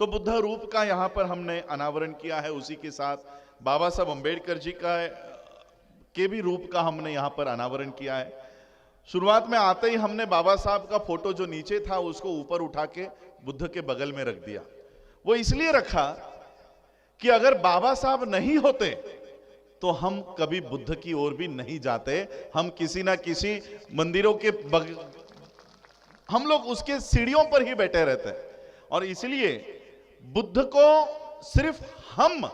तो बुद्ध रूप का यहां पर हमने अनावरण किया है, उसी के साथ बाबा साहब अंबेडकर जी का के भी रूप का हमने यहां पर अनावरण किया है। शुरुआत में आते ही हमने बाबा साहब का फोटो जो नीचे था उसको ऊपर उठा के बुद्ध के बगल में रख दिया। वो इसलिए रखा कि अगर बाबा साहब नहीं होते तो हम कभी बुद्ध की ओर भी नहीं जाते, हम किसी ना किसी मंदिरों के हम लोग उसके सीढ़ियों पर ही बैठे रहते हैं। और इसलिए बुद्ध को सिर्फ हम,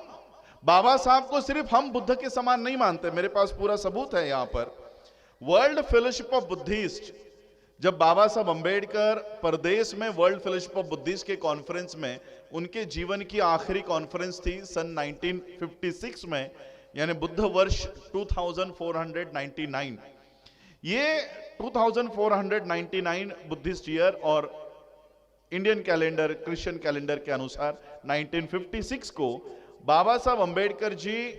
बाबा साहब को सिर्फ हम बुद्ध के समान नहीं मानते। मेरे पास पूरा सबूत है यहां पर। वर्ल्ड फेलोशिप ऑफ बुद्धिस्ट, जब बाबा साहब अंबेडकर परदेश में वर्ल्ड फेलोशिप ऑफ बुद्धिस्ट के कॉन्फ्रेंस में, उनके जीवन की आखिरी कॉन्फ्रेंस थी सन 1956 में, यानी बुद्ध वर्ष 2499। ये 2499 बुद्धिस्ट ईयर और इंडियन कैलेंडर, क्रिश्चियन कैलेंडर के अनुसार 1956 को बाबा साहब अंबेडकर जी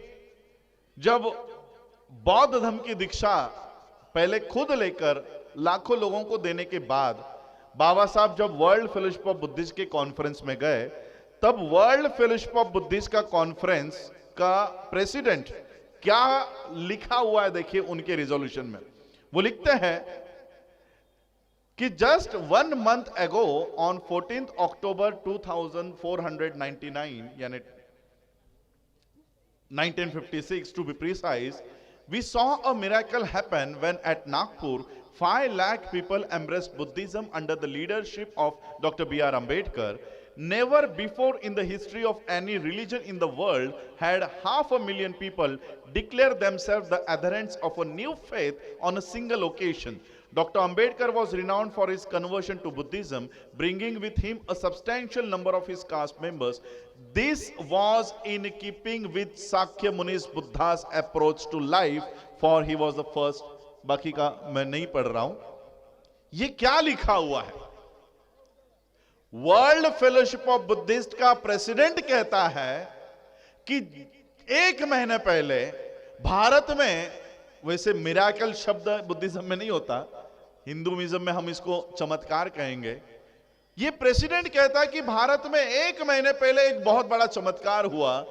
जब बौद्ध धर्म की दीक्षा पहले खुद लेकर लाखों लोगों को देने के बाद बाबा साहब जब वर्ल्ड फेलोशिप ऑफ बुद्धिस्ट के कॉन्फ्रेंस में गए, तब वर्ल्ड फेलोशिप ऑफ बुद्धिस्ट का कॉन्फ्रेंस का प्रेसिडेंट क्या लिखा हुआ है देखिए उनके रिजोल्यूशन में। वो लिखते हैं कि just 1 month ago on 14th October 2499, यानी 1956 to be precise, we saw a miracle happen when at Nagpur 5 lakh people embraced Buddhism under the leadership of Dr. B.R. Ambedkar. Never before in the history of any religion in the world had 500,000 people declare themselves the adherents of a new faith on a single occasion. Dr. Ambedkar was renowned for his conversion to Buddhism, bringing with him a substantial number of his caste members. This was in keeping with Sakya Muni's Buddha's approach to life, for he was the first. बाकी का मैं नहीं पढ़ रहा हूं। ये क्या लिखा हुआ है? वर्ल्ड फेलोशिप ऑफ बुद्धिस्ट का प्रेसिडेंट कहता है कि 1 महीने पहले भारत में, वैसे मिराकल शब्द बुद्धिज्म में नहीं होता, हिंदुइज्म में हम इसको चमत्कार कहेंगे। ये प्रेसिडेंट कहता है कि भारत में 1 महीने पहले एक बहुत बड़ा चमत्कार हुआ।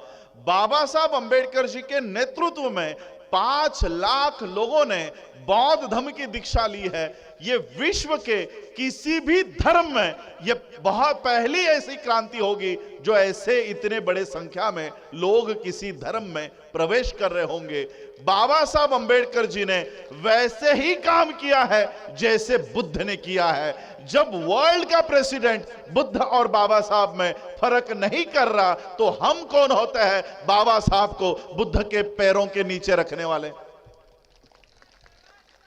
बाबा साहब अंबेडकर जी के नेतृत्व में 5 लाख लोगों ने बौद्ध धर्म की दीक्षा ली है। ये विश्व के किसी भी धर्म में ये बहुत पहली ऐसी क्रांति होगी जो ऐसे इतने बड़े संख्या में लोग किसी धर्म में प्रवेश कर रहे होंगे। बाबा साहब अंबेडकर जी ने वैसे ही काम किया है जैसे बुद्ध ने किया है। जब वर्ल्ड का प्रेसिडेंट बुद्ध और बाबा साहब में फर्क नहीं कर रहा, तो हम कौन होते हैं बाबा साहब को बुद्ध के पैरों के नीचे रखने वाले?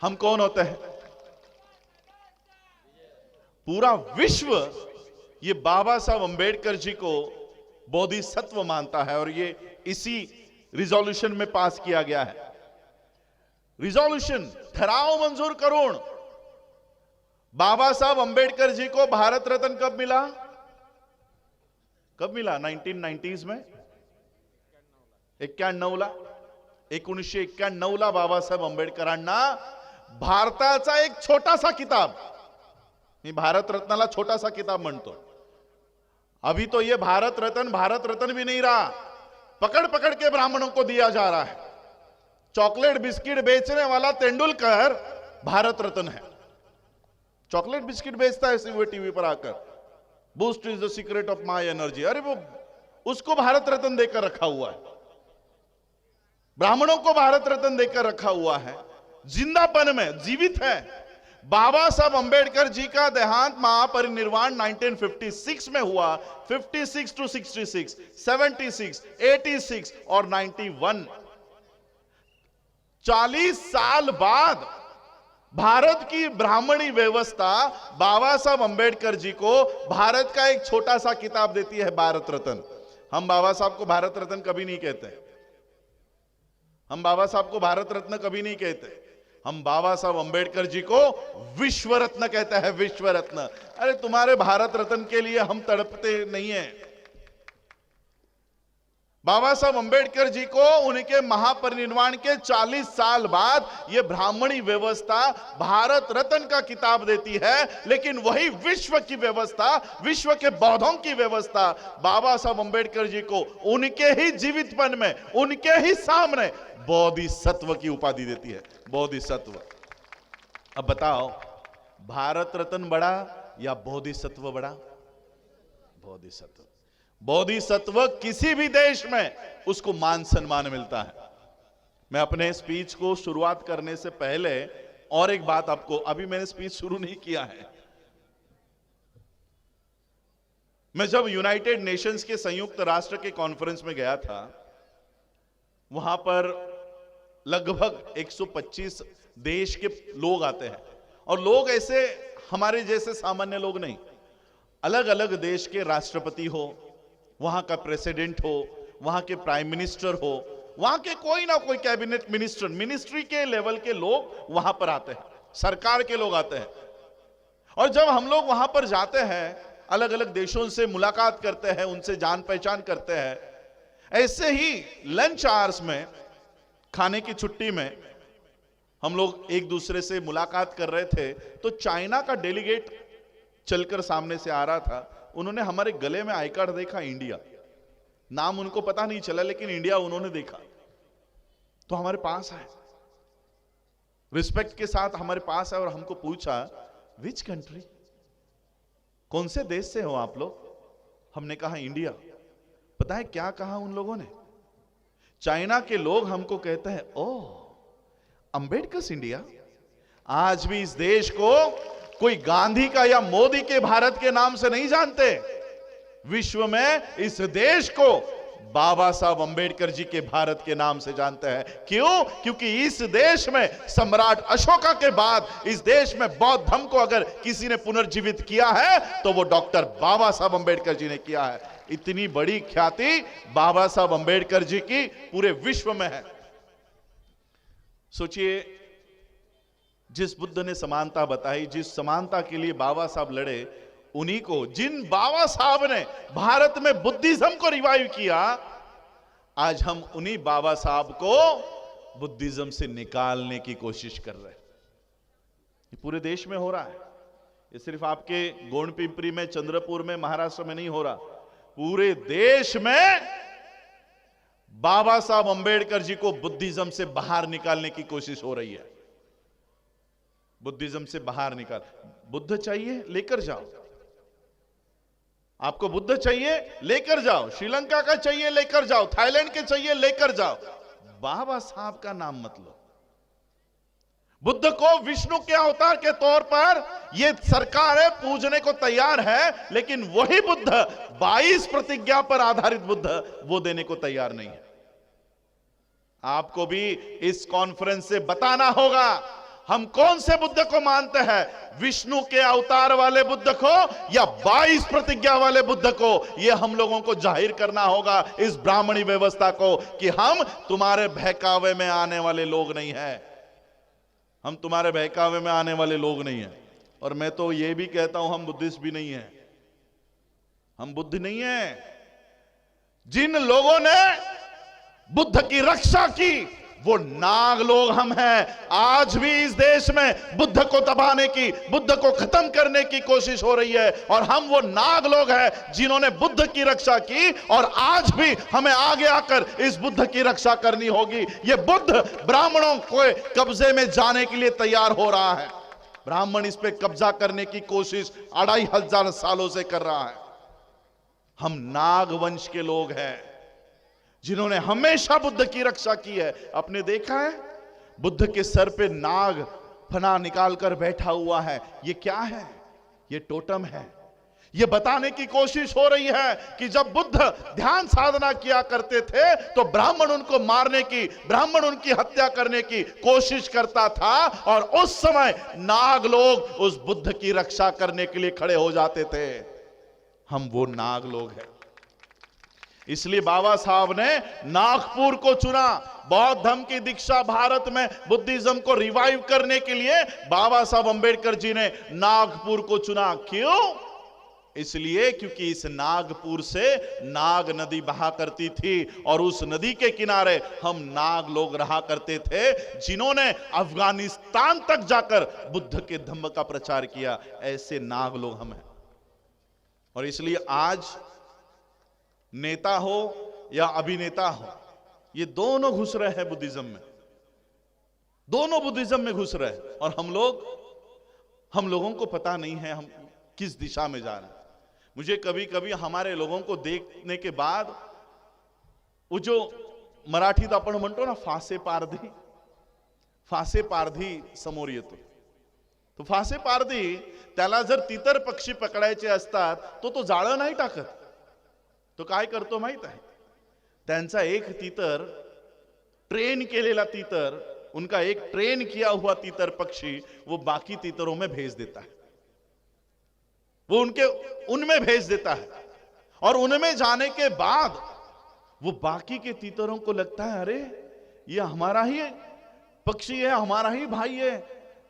हम कौन होते हैं? पूरा विश्व ये बाबा साहब अंबेडकर जी को बोधिसत्व मानता है और ये इसी रिजोल्यूशन में पास किया गया है। रिजोल्यूशन, ठहराव मंजूर करूं। बाबा साहब अंबेडकर जी को भारत रत्न कब मिला? कब मिला? 1990s में 91ला 1991ला बाबासाहेब आंबेडकरांना भारताचा एक छोटासा किताब, मी भारत रत्नाला छोटासा किताब म्हणतो, अभी तो ये भारत रत्न भी नहीं रहा, पकड़ पकड़ के ब्राह्मणों को दिया जा रहा है। चॉकलेट बिस्किट बेचने वाला तेंदुलकर भारत रत्न है, चॉकलेट बिस्किट बेचता है सीवे टीवी पर आकर, boost is the secret of my energy, अरे वो उसको भारत रत्न देकर रखा हुआ है, ब्राह्मणों को भारत रत्न देकर रखा हुआ है, जिंदापन में जीवित है। बाबा साहब अंबेडकर जी का देहांत महापरिनिर्वाण 1956 में हुआ, 56 to 66, 76, 86 और 91। 40 साल बाद भारत की ब्राह्मणी व्यवस्था बाबा साहब अंबेडकर जी को भारत का एक छोटा सा किताब देती है, भारत रत्न। हम बाबा साहब को भारत रत्न कभी नहीं कहते, हम बाबा साहब को भारत रत्न कभी नहीं कहते, हम बाबा साहब अंबेडकर जी को विश्व रत्न कहते हैं, विश्व रत्न। अरे तुम्हारे भारत रत्न के लिए हम तड़पते नहीं हैं, बाबा साहब अंबेडकर जी को उनके महापरिनिर्वाण के 40 साल बाद यह ब्राह्मणी व्यवस्था भारत रत्न का किताब देती है, लेकिन वही विश्व की व्यवस्था, विश्व के बौद्धों की व्यवस्था बाबा साहब अंबेडकर जी को उनके ही जीवितपन में, उनके ही सामने बोधिसत्व की उपाधि देती है। बोधिसत्व। अब बताओ, भारत रत्न बड़ा या बोधिसत्व बड़ा? बोधिसत्व। बोधिसत्व किसी भी देश में उसको मान सम्मान मिलता है। मैं अपने स्पीच को शुरुआत करने से पहले और एक बात आपको, अभी मैंने स्पीच शुरू नहीं किया है। मैं जब यूनाइटेड नेशंस के संयुक्त राष्ट्र के कॉन्फ्रेंस में गया था, वहां पर लगभग 125 देश के लोग आते हैं, और लोग ऐसे हमारे जैसे सामान्य लोग नहीं, अलग अलग देश के राष्ट्रपति हो, वहां का प्रेसिडेंट हो, वहां के प्राइम मिनिस्टर हो, वहां के कोई ना कोई कैबिनेट मिनिस्टर, मिनिस्ट्री के लेवल के लोग वहां पर आते हैं, सरकार के लोग आते हैं। और जब हम लोग वहां पर जाते हैं, अलग अलग देशों से मुलाकात करते हैं, उनसे जान पहचान करते हैं, ऐसे ही लंच आवर्स में, खाने की छुट्टी में हम लोग एक दूसरे से मुलाकात कर रहे थे, तो चाइना का डेलीगेट चलकर सामने से आ रहा था। उन्होंने हमारे गले में आई कार्ड देखा, इंडिया, नाम उनको पता नहीं चला, लेकिन इंडिया उन्होंने देखा, तो हमारे पास आए, रिस्पेक्ट के साथ हमारे पास आए और हमको पूछा, विच कंट्री, कौन से देश से हो आप लोग? हमने कहा इंडिया। पता है क्या कहा उन लोगों ने? चाइना के लोग हमको कहते हैं, ओह अंबेडकर इंडिया। आज भी इस देश को कोई गांधी का या मोदी के भारत के नाम से नहीं जानते। विश्व में इस देश को बाबा साहब अंबेडकर जी के भारत के नाम से जानते हैं। क्यों? क्योंकि इस देश में सम्राट अशोका के बाद इस देश में बौद्ध धर्म को अगर किसी ने पुनर्जीवित किया है तो वो डॉक्टर बाबा साहब अंबेडकर जी ने किया है। इतनी बड़ी ख्याति बाबा साहब अंबेडकर जी की पूरे विश्व में है। सोचिए, जिस बुद्ध ने समानता बताई, जिस समानता के लिए बाबा साहब लड़े, उन्हीं को, जिन बाबा साहब ने भारत में बुद्धिज्म को रिवाइव किया, आज हम उन्हीं बाबा साहब को बुद्धिज्म से निकालने की कोशिश कर रहे हैं। ये पूरे देश में हो रहा है। ये सिर्फ आपके गोंडपिंपरी में, चंद्रपुर में, महाराष्ट्र में नहीं हो रहा, पूरे देश में बाबा साहब अंबेडकर जी को बुद्धिज्म से बाहर निकालने की कोशिश हो रही है। बुद्धिज्म से बाहर निकाल। बुद्ध चाहिए, लेकर जाओ। आपको बुद्ध चाहिए, लेकर जाओ। श्रीलंका का चाहिए, लेकर जाओ। थाईलैंड के चाहिए, लेकर जाओ। बाबा साहब का नाम मत लो। बुद्ध को विष्णु के अवतार के तौर पर यह सरकार है पूजने को तैयार है, लेकिन वही बुद्ध 22 प्रतिज्ञा पर आधारित बुद्ध वो देने को तैयार नहीं है। आपको भी इस कॉन्फ्रेंस से बताना होगा हम कौन से बुद्ध को मानते हैं, विष्णु के अवतार वाले बुद्ध को या 22 प्रतिज्ञा वाले बुद्ध को। यह हम लोगों को जाहिर करना होगा इस ब्राह्मणी व्यवस्था को कि हम तुम्हारे बहकावे में आने वाले लोग नहीं हैं। हम तुम्हारे बहकावे में आने वाले लोग नहीं हैं। और मैं तो यह भी कहता हूं, हम बुद्धिस्ट भी नहीं हैं, हम बुद्ध नहीं हैं। जिन लोगों ने बुद्ध की रक्षा की वो नाग लोग हम हैं। आज भी इस देश में बुद्ध को दबाने की, बुद्ध को खत्म करने की कोशिश हो रही है, और हम वो नाग लोग हैं जिन्होंने बुद्ध की रक्षा की, और आज भी हमें आगे आकर इस बुद्ध की रक्षा करनी होगी। ये बुद्ध ब्राह्मणों को कब्जे में जाने के लिए तैयार हो रहा है। ब्राह्मण इस पे कब्जा करने की कोशिश 2500 सालों से कर रहा है। हम नाग वंश के लोग हैं जिन्होंने हमेशा बुद्ध की रक्षा की है। आपने देखा है बुद्ध के सर पे नाग फना निकालकर बैठा हुआ है। ये क्या है? ये टोटम है। ये बताने की कोशिश हो रही है कि जब बुद्ध ध्यान साधना किया करते थे तो ब्राह्मण उनको मारने की, ब्राह्मण उनकी हत्या करने की कोशिश करता था, और उस समय नाग लोग उस बुद्ध की रक्षा करने के लिए खड़े हो जाते थे। हम वो नाग लोग हैं। इसलिए बाबा साहब ने नागपुर को चुना। बौद्ध धर्म की दीक्षा भारत में बुद्धिज्म को रिवाइव करने के लिए बाबा साहब अंबेडकर जी ने नागपुर को चुना। क्यों? इसलिए क्योंकि इस नागपुर से नाग नदी बहा करती थी और उस नदी के किनारे हम नाग लोग रहा करते थे, जिन्होंने अफगानिस्तान तक जाकर बुद्ध के धम्म का प्रचार किया। ऐसे नाग लोग हम हैं। और इसलिए आज नेता हो या अभिनेता हो, ये दोनों घुस रहे हैं बुद्धिज्म में, दोनों बुद्धिज्म में घुस रहे हैं। और हम लोगों को पता नहीं है हम किस दिशा में जा रहे हैं। मुझे कभी कभी हमारे लोगों को देखने के बाद वो जो मराठीत आपण म्हणतो ना फासे पारधी समोर येतो, तो फासे पारधी त्याला जर तितर पक्षी पकडायचे असतात तो जाळं नाही टाकत, तो काय करतो माहित आहे, त्यांचा एक तितर ट्रेन केलेला तितर, उनका एक ट्रेन किया हुआ तितर पक्षी वो बाकी तितरों में भेज देता है, वो उनमें भेज देता है। और उनमें जाने के बाद वो बाकी के तितरों को लगता है अरे ये हमारा ही पक्षी है, हमारा ही भाई है,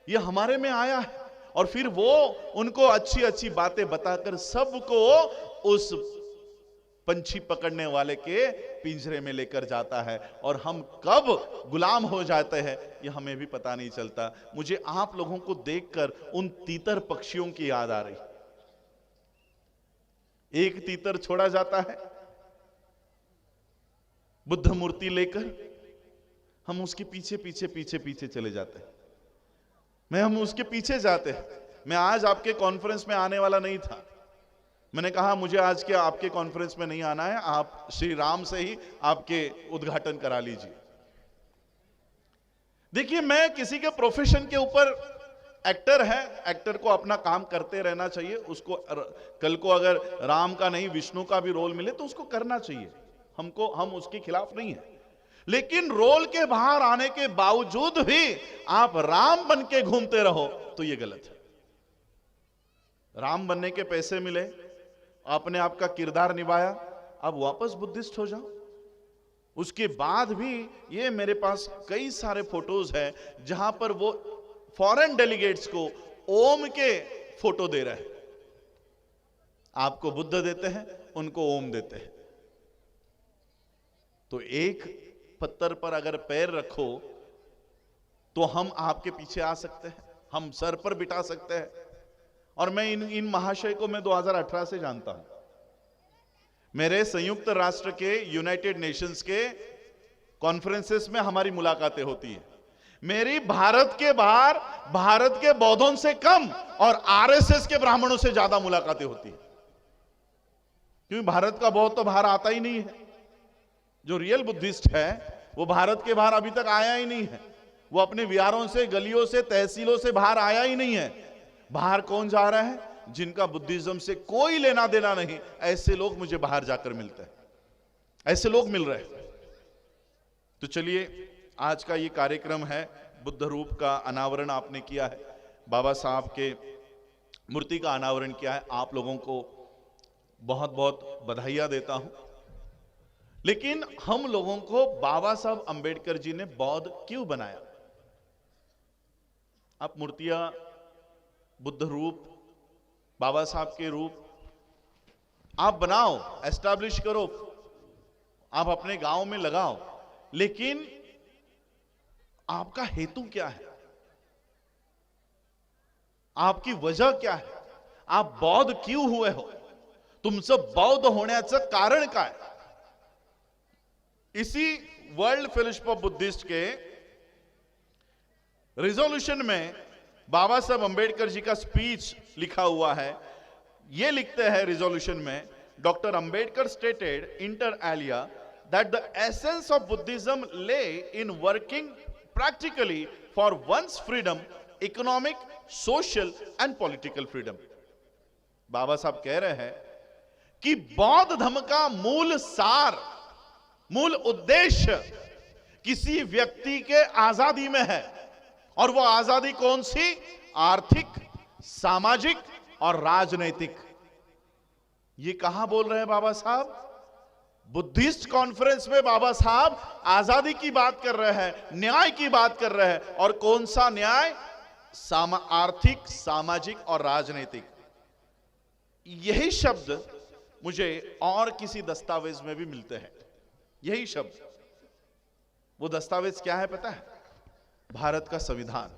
ये हमारे में आया है। और फिर वो उनको अच्छी अच्छी बातें बताकर सबको उस पंछी पकड़ने वाले के पिंजरे में लेकर जाता है। और हम कब गुलाम हो जाते हैं ये हमें भी पता नहीं चलता। मुझे आप लोगों को देखकर उन तीतर पक्षियों की याद आ रही। एक तीतर छोड़ा जाता है बुद्ध मूर्ति लेकर, हम उसके पीछे पीछे पीछे पीछे चले जाते हैं। हम उसके पीछे जाते हैं। मैं आज आपके कॉन्फ्रेंस में आने वाला नहीं था, मैंने कहा मुझे आज के आपके कॉन्फ्रेंस में नहीं आना है, आप श्री राम से ही आपके उद्घाटन करा लीजिए। देखिए, मैं किसी के प्रोफेशन के ऊपर, एक्टर है, एक्टर को अपना काम करते रहना चाहिए, उसको कल को अगर राम का नहीं विष्णु का भी रोल मिले तो उसको करना चाहिए, हम उसके खिलाफ नहीं है। लेकिन रोल के बाहर आने के बावजूद भी आप राम बन के घूमते रहो तो यह गलत है। राम बनने के पैसे मिले, आपने आपका किरदार निभाया, अब वापस बुद्धिस्ट हो जाओ। उसके बाद भी ये मेरे पास कई सारे फोटोज हैं जहां पर वो फॉरेन डेलीगेट्स को ओम के फोटो दे रहे हैं। आपको बुद्ध देते हैं, उनको ओम देते हैं। तो एक पत्थर पर अगर पैर रखो तो हम आपके पीछे आ सकते हैं, हम सर पर बिठा सकते हैं। और मैं इन महाशय को मैं 2018 से जानता हूं। मेरे संयुक्त राष्ट्र के, यूनाइटेड नेशंस के कॉन्फ्रेंसेस में हमारी मुलाकातें होती हैं। मेरी भारत के बाहर भारत के बौद्धों से कम और आरएसएस के ब्राह्मणों से ज्यादा मुलाकातें होती है, क्योंकि भारत का बौद्ध तो बाहर आता ही नहीं है। जो रियल बुद्धिस्ट है वो भारत के बाहर अभी तक आया ही नहीं है, वो अपने विहारों से, गलियों से, तहसीलों से बाहर आया ही नहीं है। बाहर कौन जा रहा है? जिनका बुद्धिज्म से कोई लेना देना नहीं, ऐसे लोग मुझे बाहर जाकर मिलते हैं, ऐसे लोग मिल रहे हैं। तो चलिए, आज का ये कार्यक्रम है, बुद्ध रूप का अनावरण आपने किया है, बाबा साहब के मूर्ति का अनावरण किया है। आप लोगों को बहुत बहुत बधाइयां देता हूं। लेकिन हम लोगों को बाबा साहब अंबेडकर जी ने बौद्ध क्यों बनाया? आप मूर्तियां, बुद्ध रूप, बाबा साहब के रूप आप बनाओ, एस्टैब्लिश करो, आप अपने गांव में लगाओ, लेकिन आपका हेतु क्या है? आपकी वजह क्या है? आप बौद्ध क्यों हुए हो? तुमचं बौद्ध होण्याचं कारण काय? इसी वर्ल्ड फेलोशिप ऑफ बुद्धिस्ट के रिजोल्यूशन में बाबा साहब अंबेडकर जी का स्पीच लिखा हुआ है। यह लिखते हैं रिजोल्यूशन में, doctor Ambedkar stated inter alia that the essence of Buddhism lay in working practically for one's freedom, economic, social and political freedom। Baba Saheb कह रहे हैं कि बौद्ध धर्म का मूल सार, मूल उद्देश्य किसी व्यक्ति के आजादी में है। और वो आजादी कौन सी? आर्थिक, सामाजिक और राजनैतिक। ये कहां बोल रहे हैं बाबा साहब? बुद्धिस्ट कॉन्फ्रेंस में बाबा साहब आजादी की बात कर रहे हैं, न्याय की बात कर रहे हैं। और कौन सा न्याय? आर्थिक, सामाजिक और राजनीतिक। यही शब्द मुझे और किसी दस्तावेज में भी मिलते हैं। यही शब्द, वो दस्तावेज क्या है पता है? भारत का संविधान।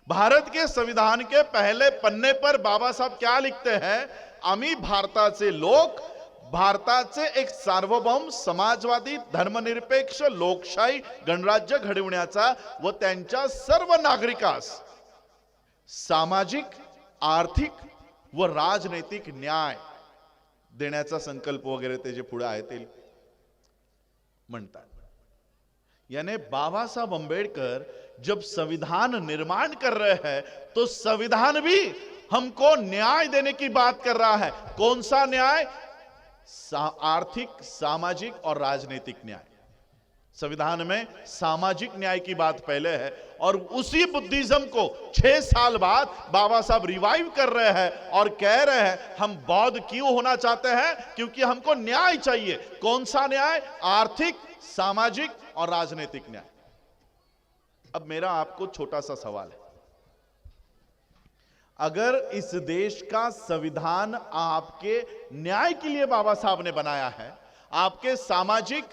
भारत के संविधान के पहले पन्ने पर बाबा साहब क्या लिखते हैं? आम्ही भारताचे लोक, भारताचे एक सार्वभौम समाजवादी धर्मनिरपेक्ष लोकशाही गणराज्य घडविण्याचा व त्यांच्या सर्व नागरिकास सामाजिक, आर्थिक व राजनैतिक न्याय देण्याचा संकल्प वगैरे ते जे पुढे आहे ते म्हणतात। यानी बाबा साहब अंबेडकर जब संविधान निर्माण कर रहे हैं तो संविधान भी हमको न्याय देने की बात कर रहा है। कौन सा न्याय? आर्थिक, सामाजिक और राजनीतिक न्याय। संविधान में सामाजिक न्याय की बात पहले है और उसी बुद्धिज्म को 6 साल बाद बाबा साहब रिवाइव कर रहे हैं और कह रहे हैं हम बौद्ध क्यों होना चाहते हैं? क्योंकि हमको न्याय चाहिए। कौन सा न्याय? आर्थिक, सामाजिक और राजनीतिक न्याय। अब मेरा आपको छोटा सा सवाल है, अगर इस देश का संविधान आपके न्याय के लिए बाबा साहब ने बनाया है, आपके सामाजिक,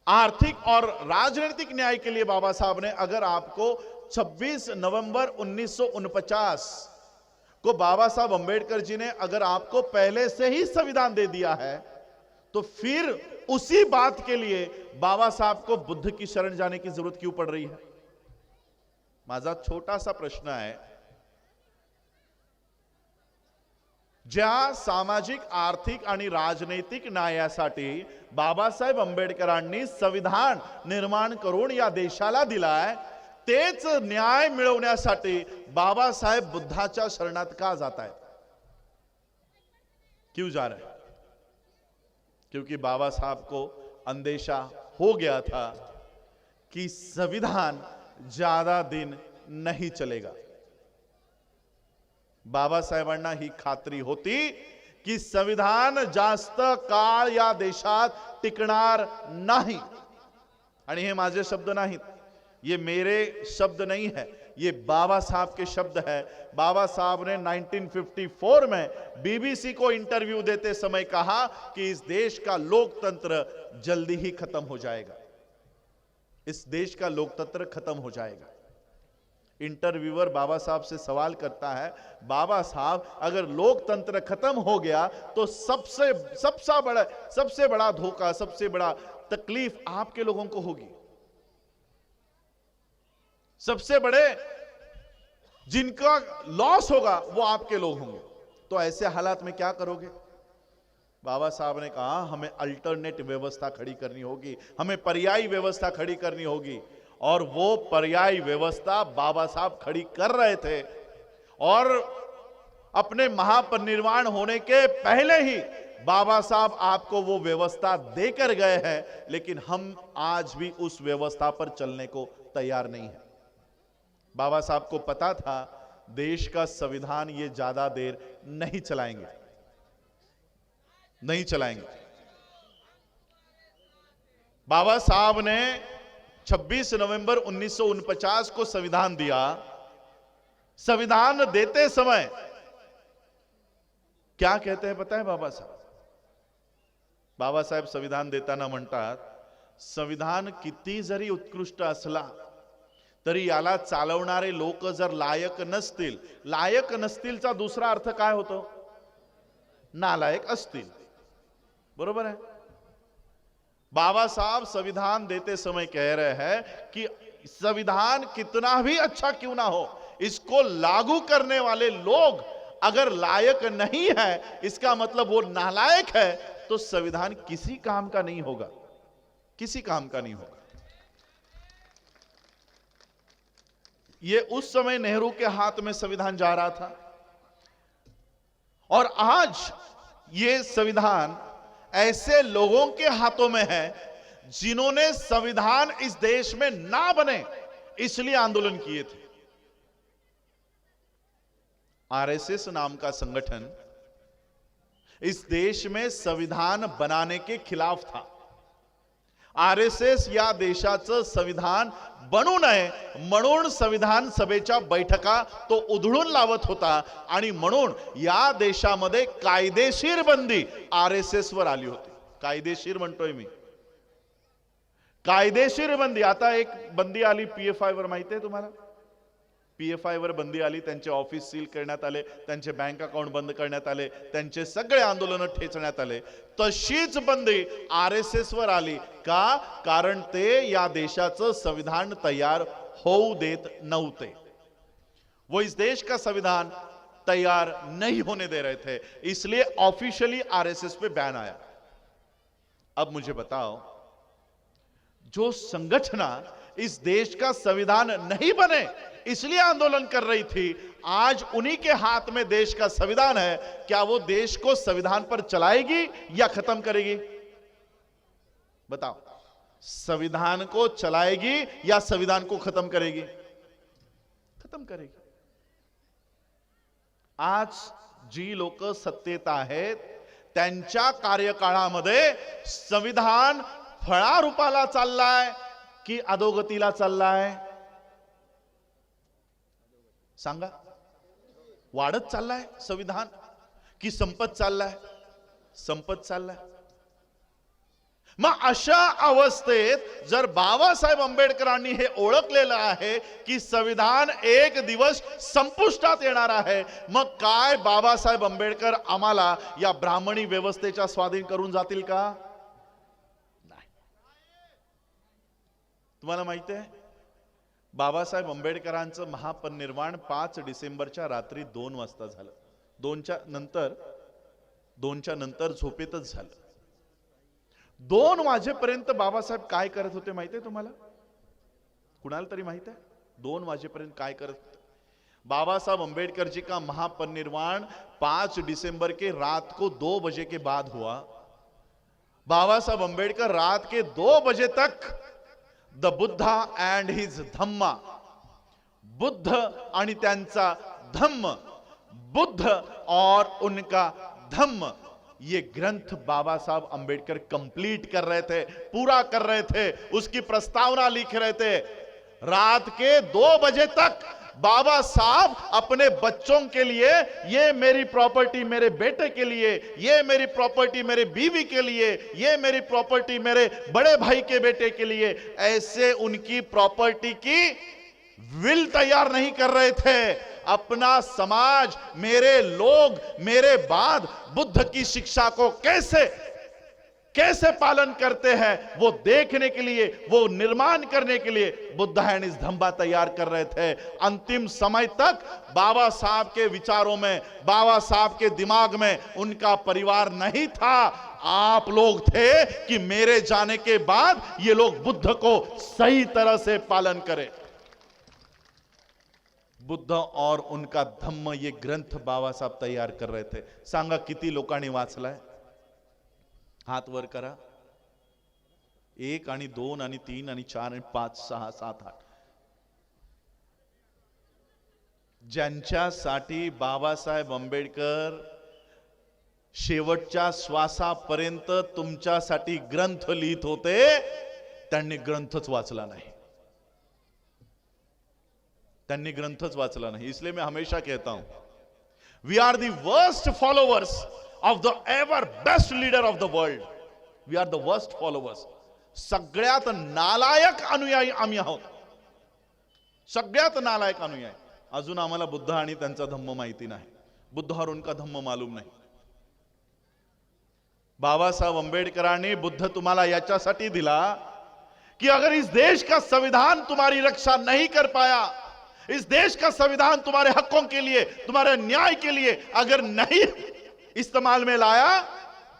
आर्थिक और राजनीतिक न्याय के लिए बाबा साहब ने अगर आपको 26 नवंबर 1949 को बाबा साहब अंबेडकर जी ने अगर आपको पहले से ही संविधान दे दिया है, तो फिर उसी बात के लिए बाबा साहब को बुद्ध की शरण जाने की जरूरत क्यों पड़ रही है? माझा छोटा सा प्रश्न आहे, ज्या सामाजिक, आर्थिक आणि राजनैतिक न्यायासाठी बाबासाहेब आंबेडकरांनी संविधान निर्माण करून या देशाला दिलाय, तेच न्याय मिळवण्यासाठी बाबासाहेब बुद्धाच्या शरणात का जात आहेत? क्यों जा रहे हैं? क्योंकि बाबा साहब को अंदेशा हो गया था कि संविधान ज्यादा दिन नहीं चलेगा। बाबासाहेबांना ही खात्री होती की संविधान जास्त काळ या देशात टिकणार नाही। आणि हे माझे शब्द नाहीत, ये मेरे शब्द नहीं है, ये बाबा साहब के शब्द है। बाबा साहब ने 1954 में बीबीसी को इंटरव्यू देते समय कहा कि इस देश का लोकतंत्र जल्दी ही खत्म हो जाएगा, इस देश का लोकतंत्र खत्म हो जाएगा। इंटरव्यूअर बाबा साहब से सवाल करता है, बाबा साहब अगर लोकतंत्र खत्म हो गया तो सबसे बड़ा धोखा, सबसे बड़ा तकलीफ आपके लोगों को होगी, सबसे बड़े जिनका लॉस होगा वो आपके लोग होंगे, तो ऐसे हालात में क्या करोगे? बाबा साहब ने कहा हमें अल्टरनेट व्यवस्था खड़ी करनी होगी, हमें पर्यायी व्यवस्था खड़ी करनी होगी। और वो पर्यायी व्यवस्था बाबा साहब खड़ी कर रहे थे और अपने महापरिनिर्वाण होने के पहले ही बाबा साहब आपको वो व्यवस्था देकर गए हैं, लेकिन हम आज भी उस व्यवस्था पर चलने को तैयार नहीं है। बाबा साहब को पता था देश का संविधान ये ज्यादा देर नहीं चलाएंगे, नहीं चलाएंगे। बाबा साहब ने 26 नवंबर 1949 को संविधान दिया। संविधान देते समय क्या कहते हैं पता है बाबा साहब? बाबा साहेब संविधान देताना म्हणतात, संविधान किती जरी उत्कृष्ट असला तरी याला चालवणारे लोक जर लायक नसतील, लायक नसतीलचा दुसरा अर्थ काय होतो? नालायक असतील। बरोबर है? बाबा साहब संविधान देते समय कह रहे हैं कि संविधान कितना भी अच्छा क्यों ना हो, इसको लागू करने वाले लोग अगर लायक नहीं है, इसका मतलब वो नालायक है, तो संविधान किसी काम का नहीं होगा, किसी काम का नहीं होगा। ये उस समय नेहरू के हाथ में संविधान जा रहा था और आज ये संविधान ऐसे लोगों के हाथों में है जिन्होंने संविधान इस देश में ना बने इसलिए आंदोलन किए थे। आरएसएस नाम का संगठन इस देश में संविधान बनाने के खिलाफ था आरएसएस या देशाचं संविधान बनू नये म्हणून संविधान सभेच्या बैठका तो उधळून लावत होता आणि म्हणून या देशामध्ये कायदेशीर बंदी आरएसएस वर आली होती. कायदेशीर म्हणतोय मी, कायदेशीर बंदी. आता एक बंदी आली पीएफआय वर, माहिती आहे तुम्हाला? पीएफआय वर बंदी आली, त्यांचे ऑफिस सील करण्यात आले, त्यांचे बँक अकाउंट बंद करण्यात आले, त्यांचे सगळे आंदोलन ठेचण्यात आले. तशीच बंदी आरएसएस वर आली का? कारण ते या देशाचं संविधान तयार होऊ देत नव्हते. वो इस देश का संविधान तैयार नहीं होने दे रहे थे, इसलिए ऑफिशियली आरएसएस पे बैन आया. अब मुझे बताओ, जो संगठना इस देश का संविधान नहीं बने इसलिए आंदोलन कर रही थी, आज उन्हीं के हाथ में देश का संविधान है. क्या वो देश को संविधान पर चलाएगी या खत्म करेगी? बताओ, संविधान को चलाएगी या संविधान को खत्म करेगी? खत्म करेगी. आज जी लोक सत्तेत आहेत त्यांच्या कार्यकाळामध्ये संविधान फळारूपाला चाललाय की अधोगतीला चाललाय? सांगा. वाढत चाललाय संविधान की संपत चाललाय? संपत चाललाय. मग अशा अवस्थेत जर बाबासाहेब आंबेडकरांनी हे ओळखलेलं आहे की संविधान एक दिवस संपुष्टात येणार आहे, मग काय बाबासाहेब आंबेडकर आम्हाला या ब्राह्मणी व्यवस्थेच्या स्वाधीन करून जातील का? नाही. तुम्हाला माहिती आहे, बाबासाहेब आंबेडकरांचं महापरिनिर्वाण 5 डिसेंबरच्या रात्री 2 वाजता झालं. 2च्या नंतर झोपेतच झालं. 2 वाजेपर्यंत बाबासाहेब काय करत होते माहिती आहे तुम्हाला? कुणाला तरी माहिती आहे 2 वाजेपर्यंत काय करत होते? बाबा साहब अंबेडकर जी का महापरिनिर्वाण 5 दिसंबर के रात को 2 बजे के बाद हुआ. बाबा साहब अंबेडकर रात के 2 बजे तक द बुद्धा एंड हिज धम्मा, बुद्ध आणि त्यांचा धम्म, बुद्ध और उनका धम्म, ये ग्रंथ बाबा साहब अंबेडकर कंप्लीट कर रहे थे, पूरा कर रहे थे, उसकी प्रस्तावना लिख रहे थे. रात के 2 बजे तक बाबा साहब अपने बच्चों के लिए, ये मेरी प्रॉपर्टी मेरे बेटे के लिए, ये मेरी प्रॉपर्टी मेरे बीवी के लिए, ये मेरी प्रॉपर्टी मेरे बड़े भाई के बेटे के लिए, ऐसे उनकी प्रॉपर्टी की विल तैयार नहीं कर रहे थे. अपना समाज, मेरे लोग मेरे बाद बुद्ध की शिक्षा को कैसे पालन करते हैं वो देखने के लिए, वो निर्माण करने के लिए बुद्ध एंड हिज धम्मा तैयार कर रहे थे. अंतिम समय तक बाबा साहब के विचारों में, बाबा साहब के दिमाग में उनका परिवार नहीं था. आप लोग थे कि मेरे जाने के बाद ये लोग बुद्ध को सही तरह से पालन करें. बुद्ध और उनका धम्म, ये ग्रंथ बाबा साहब तैयार कर रहे थे. सांगा किती लोकांनी वाचलाय? हात वर करा. 1 आणि 2 आणि 3 आणि 4 आणि 5 6 7 8. ज्यांच्यासाठी बाबासाहेब आंबेडकर शेवटच्या श्वासापर्यंत तुमच्यासाठी ग्रंथ लिहित होते, त्यांनी ग्रंथच वाचला नाही. त्यांनी ग्रंथच वाचला नाही. इसलिए मैं हमेशा कहता हूं, we are the worst followers of the ever best leader of the world. We are the worst followers. सगळ्यात नालायक अनुयायी आम्ही आहोत. सगळ्यात नालायक अनुयायी. अजून आम्हाला बुद्ध आणि त्यांचा धम्म माहिती नाही. बुद्ध और उनका धम्म मालूम नाही. बाबा साहब अंबेडकरांनी बुद्ध तुम्हाला याच्यासाठी दिला कि अगर इस देश का संविधान तुम्हारी रक्षा नहीं कर पाया, इस देश का संविधान तुम्हारे हकों के लिए, तुम्हारे न्याय के लिए अगर नहीं इस्तेमाल में लाया,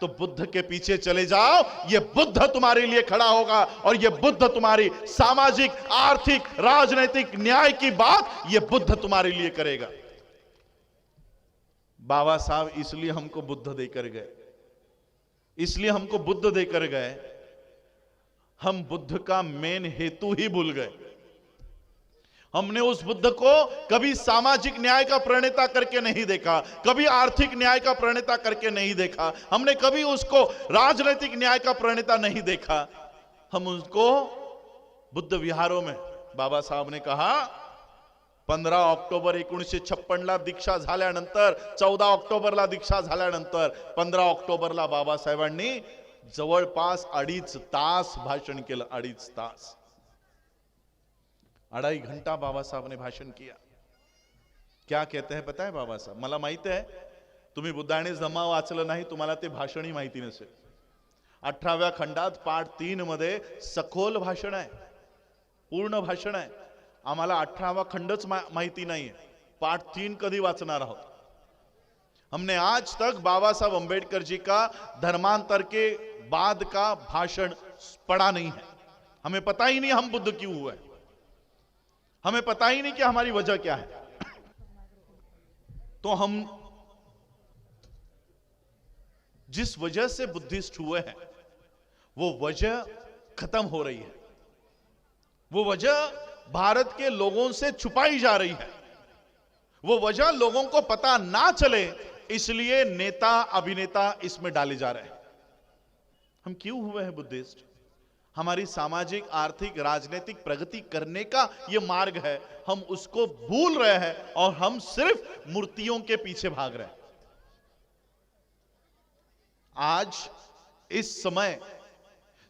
तो बुद्ध के पीछे चले जाओ. ये बुद्ध तुम्हारे लिए खड़ा होगा और ये बुद्ध तुम्हारी सामाजिक, आर्थिक, राजनीतिक न्याय की बात ये बुद्ध तुम्हारे लिए करेगा. बाबा साहब इसलिए हमको बुद्ध देकर गए, इसलिए हमको बुद्ध देकर गए. हम बुद्ध का मेन हेतु ही भूल गए. हमने उस बुद्ध को कभी सामाजिक न्याय का प्रणेता करके नहीं देखा, कभी आर्थिक न्याय का प्रणेता करके नहीं देखा, हमने कभी उसको राजनीतिक न्याय का प्रणेता नहीं देखा. हम उनको बुद्ध विहारों में, बाबा साहब ने कहा 15 ऑक्टोबर 1956ला दीक्षा झाल्यानंतर, 14 ऑक्टोबरला दीक्षा झाल्यानंतर 15 ऑक्टोबरला बाबासाहेबांनी जवळपास 2.5 तास भाषण केलं. 2.5 तास, 2.5 घंटा बाबा साहब ने भाषण किया. क्या कहते हैं पता है बाबा साहब? मला माहिती आहे तुम्ही बुद्ध आणि धम्म वाचलं नाही, तुम्हाला ते भाषणही माहिती नसेल. 18व्या खंडात पाठ 3 मध्ये सखोल भाषण आहे, पूर्ण भाषण आहे. आम्हाला 18वां खंडच माहिती नाहीये, पाठ 3 कधी वाचणार आहोत. हमने आज तक बाबा साहब अंबेडकर जी का धर्मांतर के बाद का भाषण पढ़ा नहीं है. हमें पता ही नहीं हम बुद्ध क्यों हुए, हमें पता ही नहीं कि हमारी वजह क्या है. तो हम जिस वजह से बुद्धिस्ट हुए हैं वो वजह खत्म हो रही है, वो वजह भारत के लोगों से छुपाई जा रही है, वो वजह लोगों को पता ना चले इसलिए नेता अभिनेता इसमें डाले जा रहे हैं. हम क्यों हुए हैं बुद्धिस्ट? हमारी सामाजिक आर्थिक राजनीतिक प्रगति करने का यह मार्ग है, हम उसको भूल रहे हैं और हम सिर्फ मूर्तियों के पीछे भाग रहे हैं. आज इस समय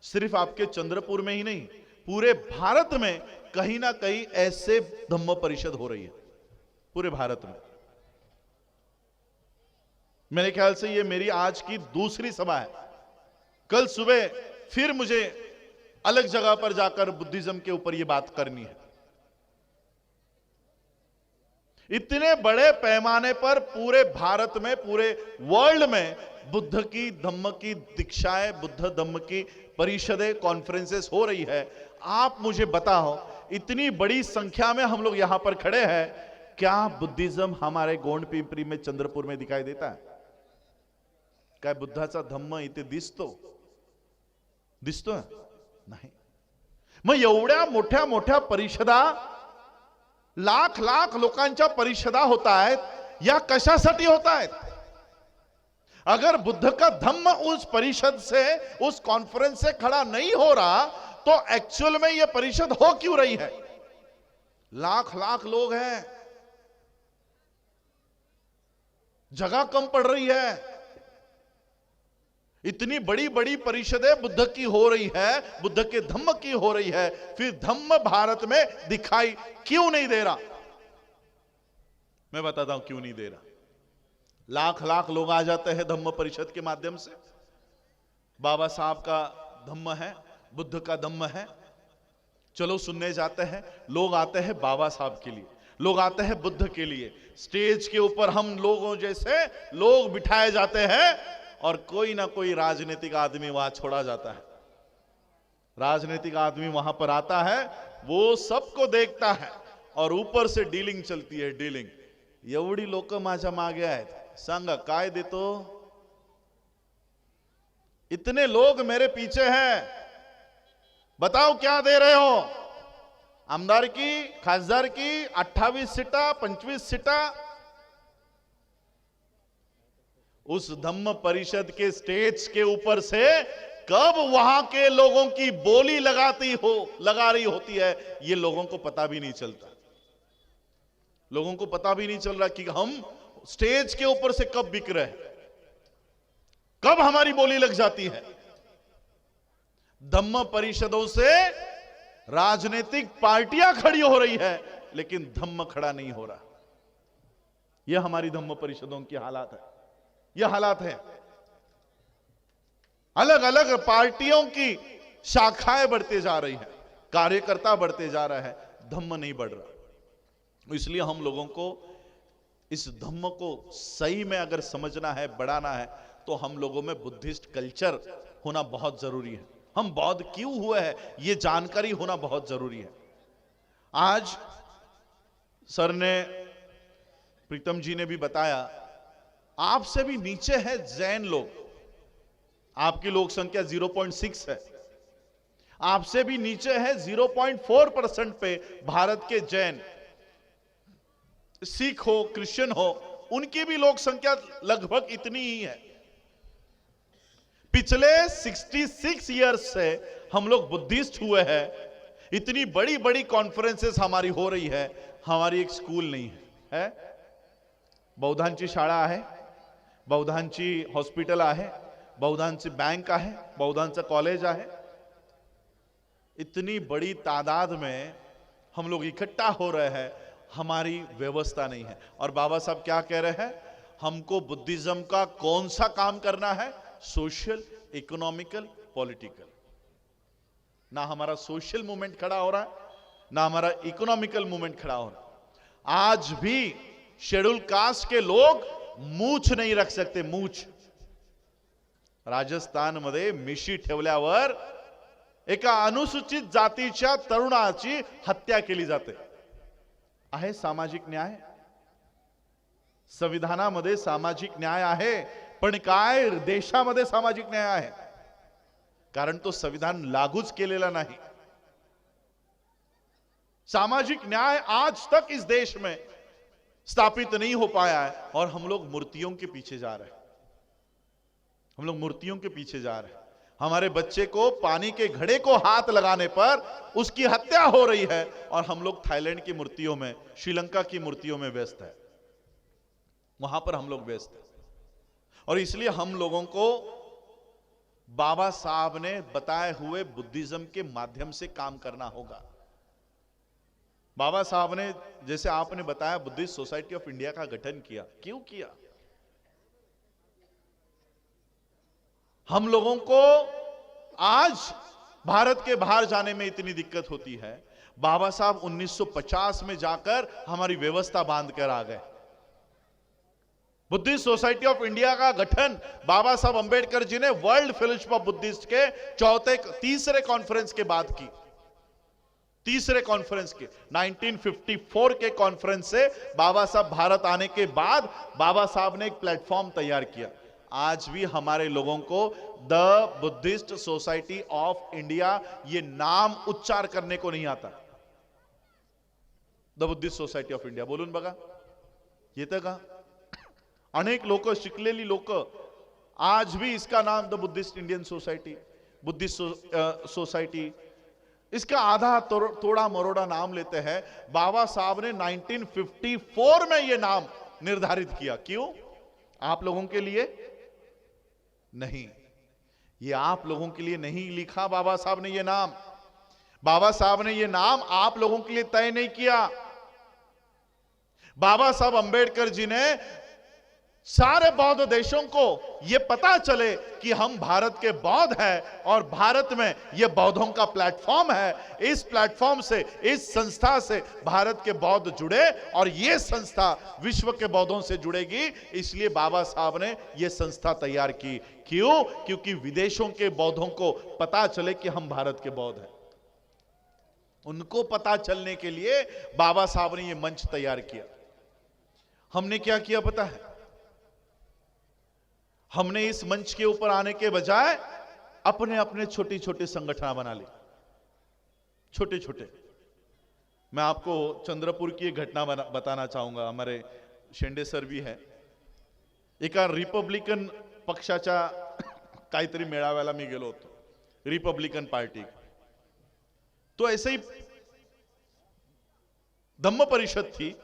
सिर्फ आपके चंद्रपुर में ही नहीं, पूरे भारत में कहीं ना कहीं ऐसे धम्म परिषद हो रही है, पूरे भारत में. मेरे ख्याल से ये मेरी आज की दूसरी सभा है. कल सुबह फिर मुझे अलग जगह पर जाकर बुद्धिज्म के ऊपर ये बात करनी है. इतने बड़े पैमाने पर पूरे भारत में, पूरे वर्ल्ड में बुद्ध की धम्म की दीक्षाएं, बुद्ध धम्म की परिषदें, कॉन्फ्रेंसेस हो रही है. आप मुझे बताओ, इतनी बड़ी संख्या में हम लोग यहां पर खड़े हैं, क्या बुद्धिज्म हमारे गोंड पिंपरी में, चंद्रपुर में दिखाई देता है? काय बुद्धाचा धम्म इथे दिसतोय? नाही. मग एवढ्या मोठ्या मोठ्या परिषदा, लाख लाख लोकांच्या परिषदा होत आहेत, या कशासाठी होत आहेत? अगर बुद्ध का धम्म उस परिषद से, उस कॉन्फ्रेंस से खड़ा नहीं हो रहा तो एक्चुअल में यह परिषद हो क्यों रही है? लाख लाख लोग हैं, जगह कम पड़ रही है. इतनी बड़ी बड़ी परिषदें बुद्ध की हो रही है, बुद्ध के धम्म की हो रही है, फिर धम्म भारत में दिखाई क्यों नहीं दे रहा? मैं बताता हूं क्यों नहीं दे रहा. लाख लाख लोग आ जाते हैं धम्म परिषद के माध्यम से. बाबा साहब का धम्म है, बुद्ध का धम्म है, चलो सुनने जाते हैं. लोग आते हैं बाबा साहब के लिए, लोग आते हैं बुद्ध के लिए. स्टेज के ऊपर हम लोगों जैसे लोग बिठाए जाते हैं और कोई ना कोई राजनीतिक आदमी वहां छोड़ा जाता है. राजनीतिक आदमी वहां पर आता है, वो सबको देखता है और ऊपर से डीलिंग चलती है. डीलिंग, एवढी लोक माझ्या मागे आहेत, सांगा काय देतो? इतने लोग मेरे पीछे हैं, बताओ क्या दे रहे हो? आमदार की, खासदार की 28 सीटा, 25 सीटा. उस धम्म परिषद के स्टेज के ऊपर से कब वहां के लोगों की बोली लगा रही होती है, ये लोगों को पता भी नहीं चलता. लोगों को पता भी नहीं चल रहा कि हम स्टेज के ऊपर से कब बिक रहे हैं, कब हमारी बोली लग जाती है. धम्म परिषदों से राजनीतिक पार्टियां खड़ी हो रही है, लेकिन धम्म खड़ा नहीं हो रहा. यह हमारी धम्म परिषदों की हालात है, यह हालात है. अलग अलग पार्टियों की शाखाएं बढ़ते जा रही हैं, कार्यकर्ता बढ़ते जा रहे हैं, धम्म नहीं बढ़ रहा. इसलिए हम लोगों को इस धम्म को सही में अगर समझना है, बढ़ाना है, तो हम लोगों में बुद्धिस्ट कल्चर होना बहुत जरूरी है. हम बौद्ध क्यों हुए हैं, यह जानकारी होना बहुत जरूरी है. आज सर ने, प्रीतम जी ने भी बताया, आपसे भी नीचे है जैन लोग. आपकी लोक संख्या 0.6 है, आपसे भी नीचे है 0.4% पे भारत के जैन. सिख हो, क्रिश्चियन हो, उनकी भी लोक संख्या लगभग इतनी ही है. पिछले 66 ईयर्स से हम लोग बुद्धिस्ट हुए हैं। इतनी बड़ी बड़ी कॉन्फ्रेंसेस हमारी हो रही है, हमारी एक स्कूल नहीं है। बौद्धांची शाळा आहे, बौद्धांची हॉस्पिटल आहे, बौद्धांची बैंक आहे, बौद्धांचं कॉलेज आहे। इतनी बड़ी तादाद में हम लोग इकट्ठा हो रहे हैं, हमारी व्यवस्था नहीं है। और बाबा साहब क्या कह रहे हैं, हमको बुद्धिज्म का कौन सा काम करना है, सोशल, इकोनॉमिकल, पॉलिटिकल। ना हमारा सोशल मूवमेंट खड़ा हो रहा है, ना हमारा इकोनॉमिकल मूवमेंट खड़ा हो रहा है। आज भी शेड्यूल कास्ट के लोग मूछ नहीं रख सकते, मूछ। राजस्थान मध्ये मिशी ठेवल्यावर एका अनुसूचित जातीच्या तरुणाची हत्या केली जाते। आहे सामाजिक न्याय, संविधानामध्ये सामाजिक न्याय आहे, पण काय देशामध्ये सामाजिक न्याय आहे? कारण तो संविधान लागूच केलेला नाही। सामाजिक न्याय आज तक इस देश में स्थापित नहीं हो पाया है, और हम लोग मूर्तियों के पीछे जा रहे हैं। हम लोग मूर्तियों के पीछे जा रहे हैं। हमारे बच्चे को पानी के घड़े को हाथ लगाने पर उसकी हत्या हो रही है, और हम लोग थाईलैंड की मूर्तियों में, श्रीलंका की मूर्तियों में व्यस्त है। वहां पर हम लोग व्यस्त हैं। और इसलिए हम लोगों को बाबा साहब ने बताए हुए बुद्धिज्म के माध्यम से काम करना होगा। बाबा साहब ने, जैसे आपने बताया, बुद्धिस्ट सोसाइटी ऑफ इंडिया का गठन किया। क्यों किया? हम लोगों को आज भारत के बाहर जाने में इतनी दिक्कत होती है। बाबा साहब 1950 में जाकर हमारी व्यवस्था बांध कर आ गए। बुद्धिस्ट सोसाइटी ऑफ इंडिया का गठन बाबा साहब अंबेडकर जी ने वर्ल्ड फेलोशिप ऑफ बुद्धिस्ट के तीसरे कॉन्फ्रेंस के बाद की। तीसरे कॉन्फ्रेंस के 1954 के कॉन्फ्रेंस से बाबा साहब भारत आने के बाद बाबा साहब ने एक प्लेटफॉर्म तैयार किया। आज भी हमारे लोगों को the Buddhist society of India ये नाम उच्चार करने को नहीं आता। The Buddhist society of India बोलून बघा, येतं का? अनेक लोक, शिकलेली लोक आज भी इसका नाम the Buddhist Indian society, Buddhist society, इसका आधा थोड़ा मरोड़ा नाम लेते हैं। बाबा साहब ने 1954 में यह नाम निर्धारित किया। क्यों? आप लोगों के लिए नहीं, ये आप लोगों के लिए नहीं लिखा बाबा साहब ने ये नाम। बाबा साहब ने ये नाम आप लोगों के लिए तय नहीं किया। बाबा साहब अंबेडकर जी ने सारे बौद्ध देशों को यह पता चले कि हम भारत के बौद्ध हैं, और भारत में यह बौद्धों का प्लेटफॉर्म है। इस प्लेटफॉर्म से, इस संस्था से भारत के बौद्ध जुड़े, और यह संस्था विश्व के बौद्धों से जुड़ेगी। इसलिए बाबा साहब ने यह संस्था तैयार की। क्यों? क्योंकि विदेशों के बौद्धों को पता चले कि हम भारत के बौद्ध हैं। उनको पता चलने के लिए बाबा साहब ने यह मंच तैयार किया। हमने क्या किया पता है? हमने इस मंच के ऊपर आने के बजाय अपने अपने छोटी छोटी संगठन बना ली, छोटे छोटे। मैं आपको चंद्रपुर की एक घटना बताना चाहूंगा। हमारे शेंडे सर भी है। एका रिपब्लिकन पक्षाच्या काहीतरी मेळाव्याला मी गेलो होतो, रिपब्लिकन पार्टी। तो ऐसे ही धम्म परिषद थी,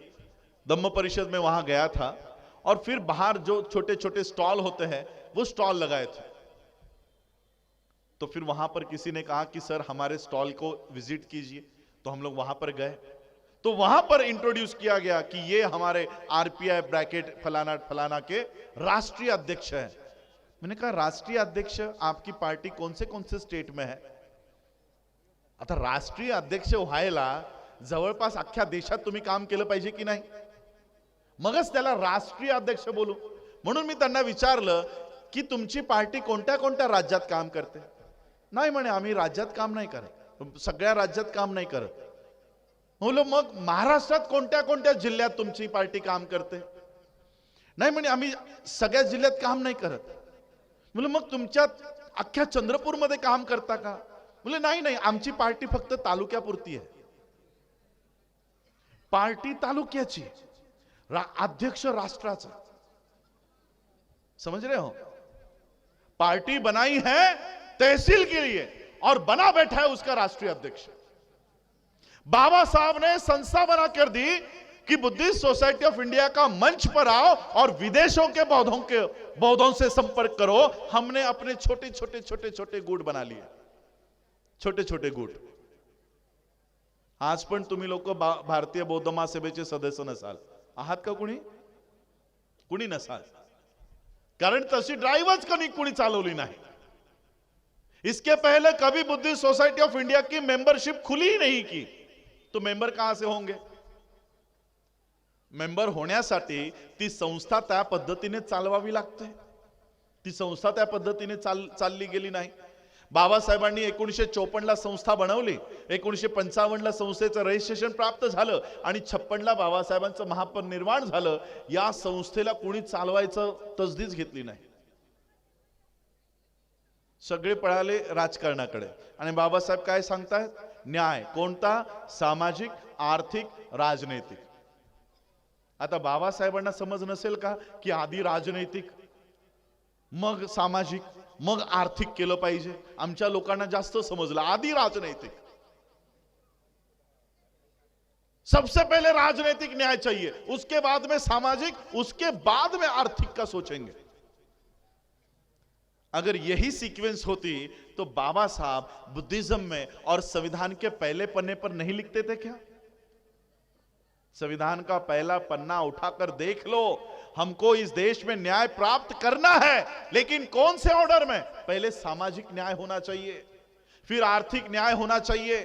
धम्म परिषद में वहां गया था, और फिर बाहर जो छोटे छोटे स्टॉल होते हैं वो स्टॉल लगाए थे। तो फिर वहां पर किसी ने कहा कि सर हमारे स्टॉल को विजिट कीजिए। तो हम लोग वहां पर गए, तो वहां पर इंट्रोड्यूस किया गया कि ये हमारे आरपीआई ब्रैकेट फलाना फलाना के राष्ट्रीय अध्यक्ष हैं। मैंने कहा राष्ट्रीय अध्यक्ष आपकी पार्टी कौन से स्टेट में है? आता राष्ट्रीय अध्यक्ष व्हायला जवळपास अख्ख्या देशात तुम्ही काम केलं पाहिजे की नाही, मगच त्याला राष्ट्रीय अध्यक्ष बोलू। म्हणून मी त्यांना विचारलं की तुमची पार्टी कोणत्या कोणत्या राज्यात काम करते? नाही म्हणे आम्ही राज्यात काम नाही करत, सगळ्या राज्यात काम नाही करत। बोलो मग महाराष्ट्रात कोणत्या कोणत्या जिल्ह्यात तुमची पार्टी काम करते? नाही म्हणे आम्ही सगळ्या जिल्ह्यात काम नाही करत। बोलो मग तुमच्या अख्ख्या चंद्रपूरमध्ये काम करता का? बोले नाही नाही, आमची पार्टी फक्त तालुक्यापुरती आहे। पार्टी तालुक्याची, अध्यक्ष राष्ट्राचा। समझ रहे हो? पार्टी बनाई है तहसील के लिए और बना बैठा है उसका राष्ट्रीय अध्यक्ष। बाबा साहब ने संस्था बनाकर दी कि बुद्धिस्ट सोसाइटी ऑफ इंडिया का मंच पर आओ और विदेशों के बौद्धों से संपर्क करो। हमने अपने छोटे छोटे छोटे छोटे गुट बना लिए, छोटे छोटे गुट। आज पण तुम्ही लोक भारतीय बौद्ध महासभेचे सदस्य नसाल, आहात का कुणी नसाल, कारण तशी ड्राइवच कुणी चालवली नाही। इसके पहले कभी बुद्धिस्ट सोसाइटी ऑफ इंडिया की मेंबरशिप खुली ही नहीं की, तो मेंबर कहां से होंगे? मेंबर होण्यासाठी ती संस्था त्या पद्धतीने चालवावी लागते, ती संस्था त्या पद्धतीने चालली गेली नाही। बाबासाहेबांनी 1954 ला संस्था बनवली, 1955 ला संस्थेचं रजिस्ट्रेशन प्राप्त झालं आणि 56 ला बाबासाहेबांचं महापरिनिर्वाण झालं। या संस्थेला कोणी चालवायचं तसदीच घेतली नाही, सगळे पळाले राजकारणाकडे। आणि बाबासाहेब काय सांगतायत? न्याय कोणता? सामाजिक, आर्थिक, राजनैतिक। आता बाबासाहेबांना समज नसेल का की आधी राजनैतिक मग सामाजिक मग आर्थिक केलं पाहिजे? आमच्या लोकांना जास्त समजलं, आधी राजनैतिक, सबसे पहले राजनैतिक न्याय चाहिए, उसके बाद में सामाजिक, उसके बाद में आर्थिक का सोचेंगे। अगर यही सीक्वेंस होती तो बाबा साहब बुद्धिज्म में और संविधान के पहले पन्ने पर नहीं लिखते थे क्या? संविधान का पहला पन्ना उठाकर देख लो, हमको इस देश में न्याय प्राप्त करना है, लेकिन कौन से ऑर्डर में? पहले सामाजिक न्याय होना चाहिए, फिर आर्थिक न्याय होना चाहिए,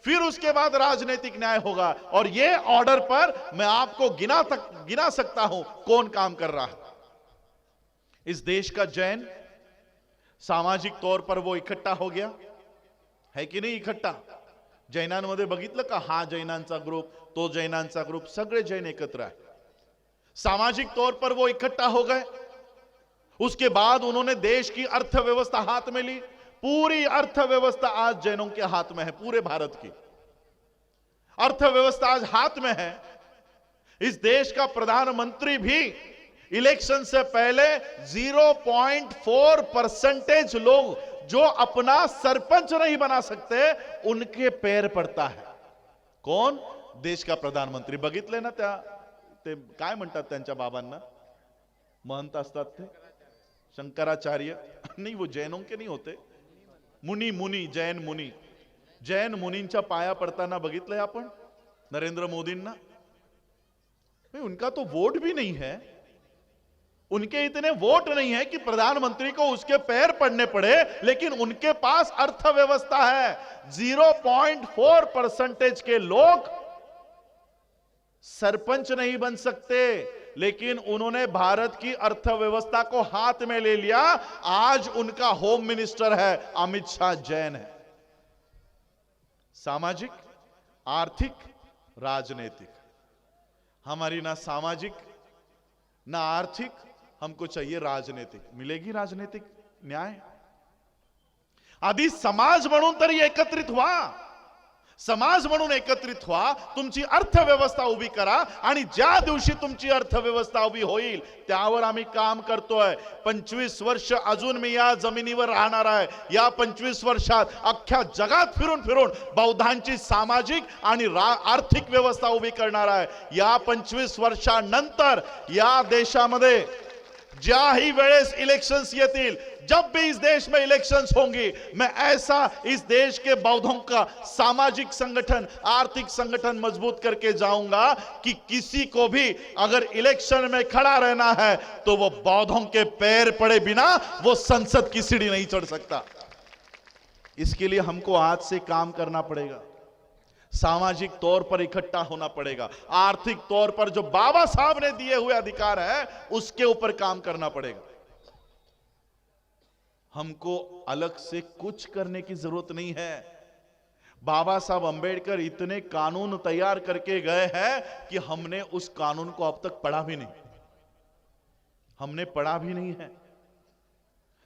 फिर उसके बाद राजनीतिक न्याय होगा। और ये ऑर्डर पर मैं आपको गिना सकता हूं कौन काम कर रहा है। इस देश का जैन सामाजिक तौर पर वो इकट्ठा हो गया है कि नहीं? इकट्ठा जैनांमध्ये बघितलं का? हा जैनांचा ग्रुप, तो जैनांचा ग्रुप, सगळे जैन एकत्र आहे। सामाजिक तौर पर वो इकट्ठा हो गए। उसके बाद उन्होंने देश की अर्थव्यवस्था हाथ में ली। पूरी अर्थव्यवस्था आज जैनों के हाथ में है, पूरे भारत की अर्थव्यवस्था आज हाथ में है। इस देश का प्रधानमंत्री भी इलेक्शन से पहले 0.4% लोग जो अपना सरपंच नहीं बना सकते उनके पैर पड़ता है। कौन? देश का प्रधानमंत्री। बघितले ना ते काय म्हणतात त्यांच्या बाबांना? महंत असतात ते शंकराचार्य नहीं, वो जैनों के नहीं होते, मुनी, जैन मुनी। जैन मुनींच्या पाया पडताना बघितलंय आपण नरेंद्र मोदींना? उनका तो वोट भी नहीं है, उनके इतने वोट नहीं है कि प्रधानमंत्री को उसके पैर पड़ने पड़े, लेकिन उनके पास अर्थव्यवस्था है। 0.4% के लोग सरपंच नहीं बन सकते, लेकिन उन्होंने भारत की अर्थव्यवस्था को हाथ में ले लिया। आज उनका होम मिनिस्टर है अमित शाह, जैन है। सामाजिक, आर्थिक, राजनीतिक। हमारी ना सामाजिक ना आर्थिक, हमको चाहिए राजनीतिक। मिलेगी राजनीतिक न्याय? आधी समाज म्हणून तरी एकत्रित व्हा, समाज म्हणून एकत्रित व्हा, तुमची अर्थव्यवस्था उभी करा। आणि ज्या दिवशी तुमची अर्थव्यवस्था उभी होईल त्यावर आम्ही काम करतोय। 25 वर्ष अजून मी या जमिनीवर राहणार आहे। या 25 वर्षात अख्ख्या जगात फिरून फिरून बौद्धांची सामाजिक आणि आर्थिक व्यवस्था उभी करणार आहे। या 25 वर्षानंतर या देशामध्ये ज्याही वेळेस इलेक्शंस येतील, जब भी इस देश में इलेक्शंस होंगी, मैं ऐसा इस देश के बौद्धों का सामाजिक संगठन, आर्थिक संगठन मजबूत करके जाऊंगा कि किसी को भी अगर इलेक्शन में खड़ा रहना है तो वो बौद्धों के पैर पड़े बिना वो संसद की सीढ़ी नहीं चढ़ सकता। इसके लिए हमको आज से काम करना पड़ेगा। सामाजिक तौर पर इकट्ठा होना पड़ेगा, आर्थिक तौर पर जो बाबा साहब ने दिए हुए अधिकार है उसके ऊपर काम करना पड़ेगा। हमको अलग से कुछ करने की जरूरत नहीं है। बाबा साहब अंबेडकर इतने कानून तैयार करके गए हैं कि हमने उस कानून को अब तक पढ़ा भी नहीं, हमने पढ़ा भी नहीं है।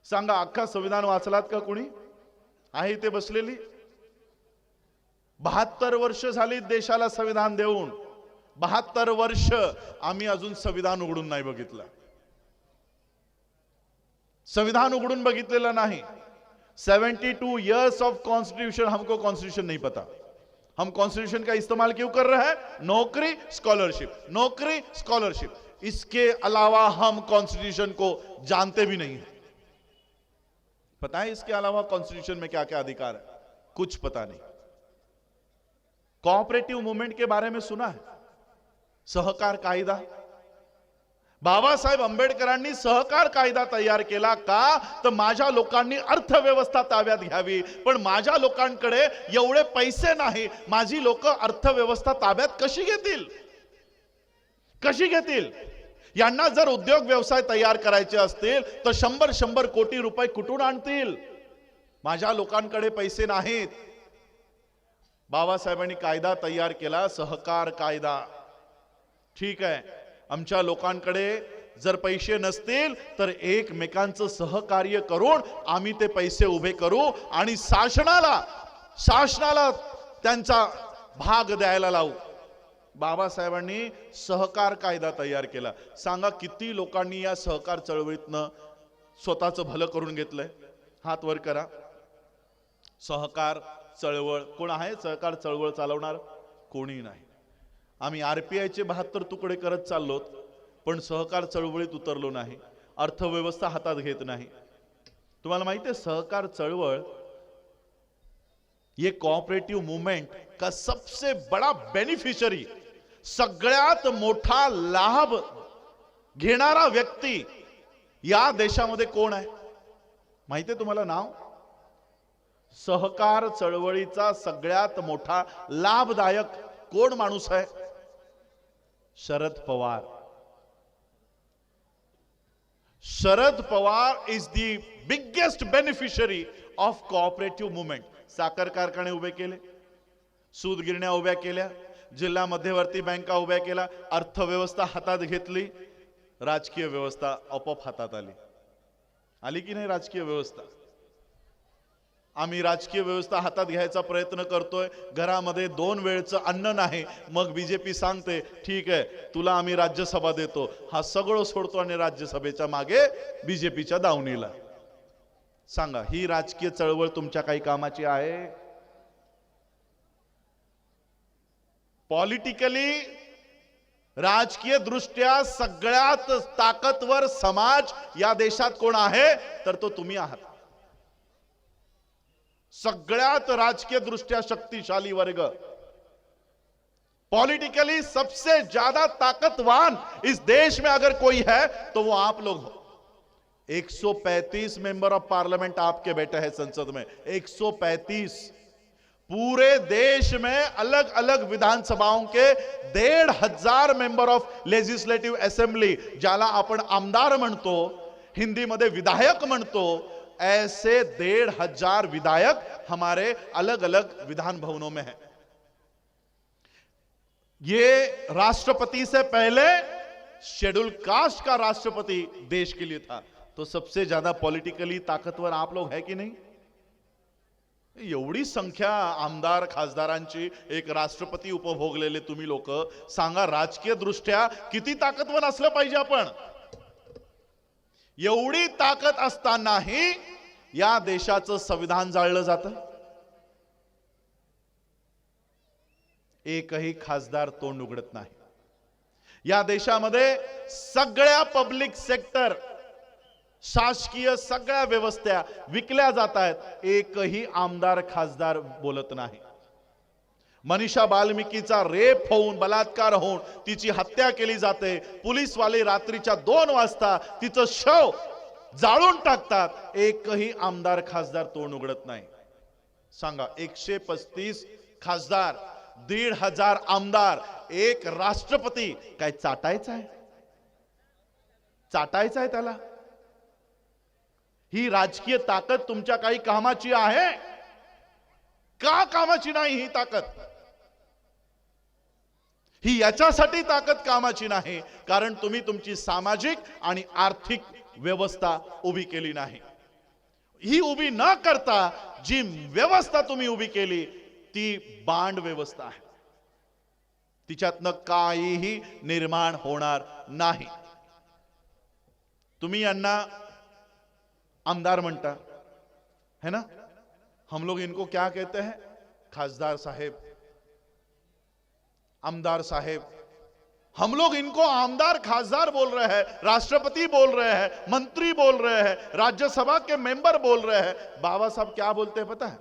सांगा, अख्खा संविधान वाचलात का कोणी? आहे इथे बसलेली? 72 वर्ष झाली देशाला संविधान देऊन, 72 वर्ष आम्ही अजून संविधान उघडून नाही बघितलं। संविधान उघडून बघितलेलं नाही. 72 इयर्स ऑफ कॉन्स्टिट्यूशन, हमको कॉन्स्टिट्यूशन नहीं पता. हम कॉन्स्टिट्यूशन का इस्तेमाल क्यों कर रहे हैं? नौकरी स्कॉलरशिप, नौकरी स्कॉलरशिप. इसके अलावा हम कॉन्स्टिट्यूशन को जानते भी नहीं है. पता है इसके अलावा कॉन्स्टिट्यूशन में क्या क्या अधिकार है? कुछ पता नहीं. कोऑपरेटिव मूवमेंट के बारे में सुना है? सहकार कायदा. बाबासाहेब आंबेडकरांनी सहकार कायदा तयार केला का? तर माझ्या लोकांनी अर्थव्यवस्था ताब्यात घ्यावी. पण माझ्या लोकांकडे एवढे पैसे नाही. माझी लोक अर्थव्यवस्था ताब्यात कशी घेतील? कशी घेतील? यांना जर उद्योग व्यवसाय तयार करायचे असतील तर 100 कोटी रुपये कुठून आणतील? माझ्या लोकांकडे पैसे नाहीत. बाबासाहेबांनी कायदा तयार केला, सहकार कायदा. ठीक आहे, आमच्या लोकांकडे जर पैसे नसतील तर एकमेकांचं सहकार्य करून आम्ही ते पैसे उभे करू आणि शासनाला त्यांचा भाग द्यायला लावू. बाबासाहेबांनी सहकार कायदा तयार केला. सांगा किती लोकांनी या सहकार चळवळीतनं स्वतःचं भलं करून घेतलंय? हात वर करा. सहकार चळवळ कोण आहे? सहकार चळवळ चालवणार कोणी नाही. आम्ही आरपीआयचे 72 तुकडे करत चाललोत, पण सहकार चळवळीत उतरलो नाही. अर्थव्यवस्था हातात घेत नाही. तुम्हाला माहिती आहे सहकार चळवळ ये कोऑपरेटिव मूवमेंट का सबसे बड़ा बेनिफिशियरी, सगळ्यात मोठा लाभ घेणारा व्यक्ती या देशामध्ये कोण आहे माहिती आहे तुम्हाला? नाव? सहकार चळवळीचा सगळ्यात मोठा लाभदायक कोण माणूस आहे? Sharad Pawar. Sharad Pawar is the biggest beneficiary of cooperative movement. साखर कारखाने उभे केले, सूतगिरण्या उभ्या केल्या, जिल्हा मध्यवर्ती बँका उभ्या केल्या, अर्थव्यवस्था हातात घेतली, राजकीय व्यवस्था आपोआप हातात आली. आली की नाही राजकीय व्यवस्था? आम्ही राजकीय व्यवस्था हातात घ्यायचा प्रयत्न करतोय. घरामध्ये 2 वेळचं अन्न नाही, मग बीजेपी सांगते ठीक आहे तुला आम्ही राज्यसभा देतो. हा सगळं सोडतो आणि राज्यसभेच्या मागे बीजेपीच्या दावणीला. सांगा ही राजकीय चळवळ तुमच्या काही कामाची आहे? पॉलिटिकली राजकीय दृष्ट्या सगळ्यात ताकदवर समाज या देशात कोण आहे? तर तो तुम्ही आहात. सगळ्यात राजकीय दृष्ट्या शक्तिशाली वर्ग, पॉलिटिकली सबसे ज्यादा ताकतवान इस देश में अगर कोई है तो वो आप लोग हो. 135 मेंबर ऑफ पार्लियामेंट आपके बैठे हैं संसद में. 135. पूरे देश में अलग अलग विधानसभाओं के 1,500 मेंबर ऑफ लेजिस्लेटिव्ह असेंबली, ज्याला आपण आमदार म्हणतो, हिंदी मध्ये विधायक म्हणतो, ऐसे 1,500 विधायक हमारे अलग अलग विधान भवनों में हैं. ये राष्ट्रपति से पहले शेड्यूल कास्ट का राष्ट्रपति देश के लिए था. तो सबसे ज्यादा पॉलिटिकली ताकतवर आप लोग है की नहीं? एवढी संख्या आमदार खासदारांची, एक राष्ट्रपती उपभोगलेले तुम्ही लोक, सांगा राजकीय दृष्ट्या किती ताकदवर असलं पाहिजे आपण? एवढी ताकद असतानाही या देशाचं संविधान जाळलं जातं. एकही खासदार तोंड उघडत नाही. या देशामध्ये सगळ्या पब्लिक सेक्टर, शासकीय सगळ्या व्यवस्था विकल्या जात आहेत. एकही आमदार खासदार बोलत नाही. मनीषा बाल्मिकीचा रेप होऊन, बलात्कार होऊन तिची हत्या केली जाते. पोलीसवाले रात्रीच्या 2 वाजता तिचं शव जाळून टाकतात. एकही आमदार खासदार तोंड उघडत नाही. सांगा 135 खासदार, 1,500 आमदार, एक राष्ट्रपती, काय चाटायचं आहे? चाटायचं आहे त्याला? ही राजकीय ताकद तुमच्या काही कामाची आहे का? कामाची नाही ही ताकद. ही याच्यासाठी ताकद कामाची नाही कारण तुम्ही तुमची सामाजिक आणि आर्थिक व्यवस्था उभी केली नाही. ही उभी न करता जी व्यवस्था तुम्ही उभी केली ती बांड व्यवस्था आहे. तिच्यातनं काहीही निर्माण होणार नाही. तुम्ही यांना आमदार म्हणता है ना, हम लोग इनको क्या कहते हैं, खासदार साहेब, आमदार साहेब। हम लोग इनको आमदार खासदार बोल रहे हैं, राष्ट्रपति बोल रहे हैं, मंत्री बोल रहे हैं, राज्यसभा के मेंबर बोल रहे हैं। बाबा साहब क्या बोलते हैं पता है,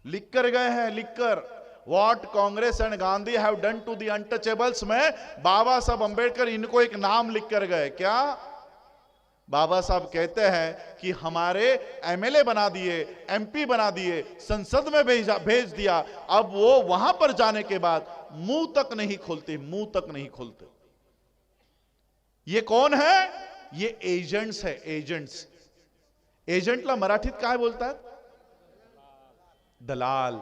लिख कर गए हैं, लिख कर, what Congress and Gandhi have done to the untouchables में बाबा साहब अंबेडकर इनको एक नाम लिख कर गए। क्या बाबा साहब कहते हैं कि हमारे एमएलए बना दिए, एमपी बना दिए, संसद में भेज दिया, अब वो वहां पर जाने के बाद मुंह तक नहीं खोलते, मुंह तक नहीं खोलते। ये कौन है, ये एजेंट्स है, एजेंट्स। एजंटला मराठीत काय बोलतात, दलाल।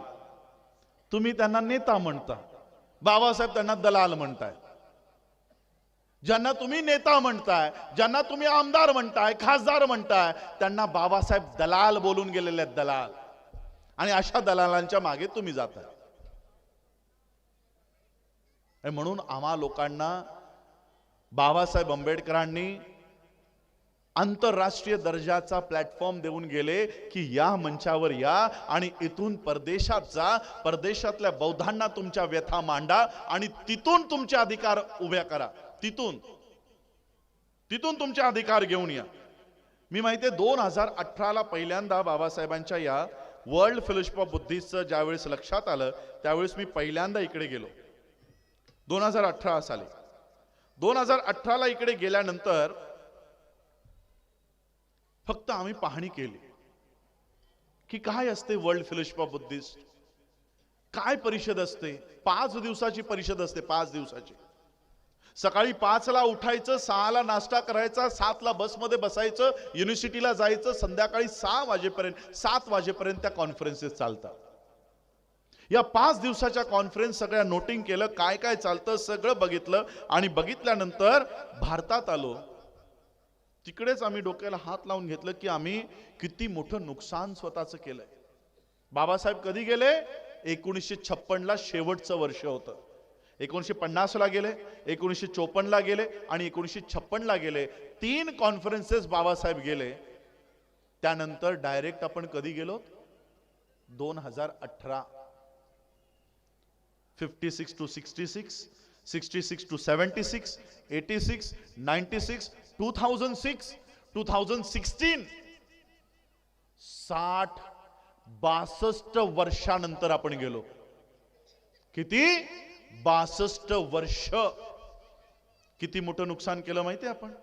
तुम्ही त्यांना नेता म्हणता, बाबासाहेब त्यांना दलाल म्हणताय। ज्यांना तुम्ही नेता म्हणताय, ज्यांना तुम्ही आमदार म्हणताय, खासदार म्हणताय, त्यांना बाबासाहेब दलाल बोलून गेलेले आहेत, दलाल। आणि अशा दलालांच्या मागे तुम्ही जाताय। म्हणून आम्हा लोकांना बाबासाहेब आंबेडकरांनी आंतरराष्ट्रीय दर्जाचा प्लॅटफॉर्म देऊन गेले की या मंचावर या आणि इथून परदेशात जा, परदेशातल्या बौद्धांना तुमच्या व्यथा मांडा आणि तिथून तुमचे अधिकार उभे करा, तिथून तुमचे अधिकार घेऊन या। मी माहिती आहे 2018 ला पहिल्यांदा बाबासाहेबांच्या या वर्ल्ड फेलोशिप ऑफ बुद्धिस्टचं ज्यावेळेस लक्षात आलं त्यावेळेस मी पहिल्यांदा इकडे गेलो, 2018 साली। 2018 ला इकडे गेल्यानंतर फक्त आम्ही पाहणी केली की काय असते वर्ल्ड फेलोशिप ऑफ बुद्धिस्ट, काय परिषद असते। 5 दिवसाची परिषद असते, 5 दिवसाची। सकाळी 5 ला उठायचं, 6 ला नाश्ता करायचा, 7 ला बसमध्ये बसायचं, युनिव्हर्सिटीला जायचं, संध्याकाळी 6 वाजेपर्यंत 7 वाजेपर्यंत त्या कॉन्फरन्सेस चालतात। या 5 दिवसाच्या कॉन्फरन्स सगळ्या नोटिंग केलं, काय काय चालतं सगळं बघितलं आणि बघितल्यानंतर भारतात आलो। तिकडेच आम्ही डोक्याला हात लावून घेतलं की आम्ही किती मोठं नुकसान स्वतःचं केलंय। बाबासाहेब कधी गेले, 1956 ला शेवटचं वर्ष होतं। 1950 ला गेले, 1954 ला गेले आणि 1956 ला गेले। 3 कॉन्फरन्सेस बाबासाहेब गेले। त्यानंतर डायरेक्ट आपण कधी गेलो, 2018, 56 to 66, 66 to 76, 86, 96, 2006, 2016, 62 वर्षानंतर आपण गेलो। किती, 62 वर्ष। किती मोठं नुकसान केलं माहिती आहे आपण।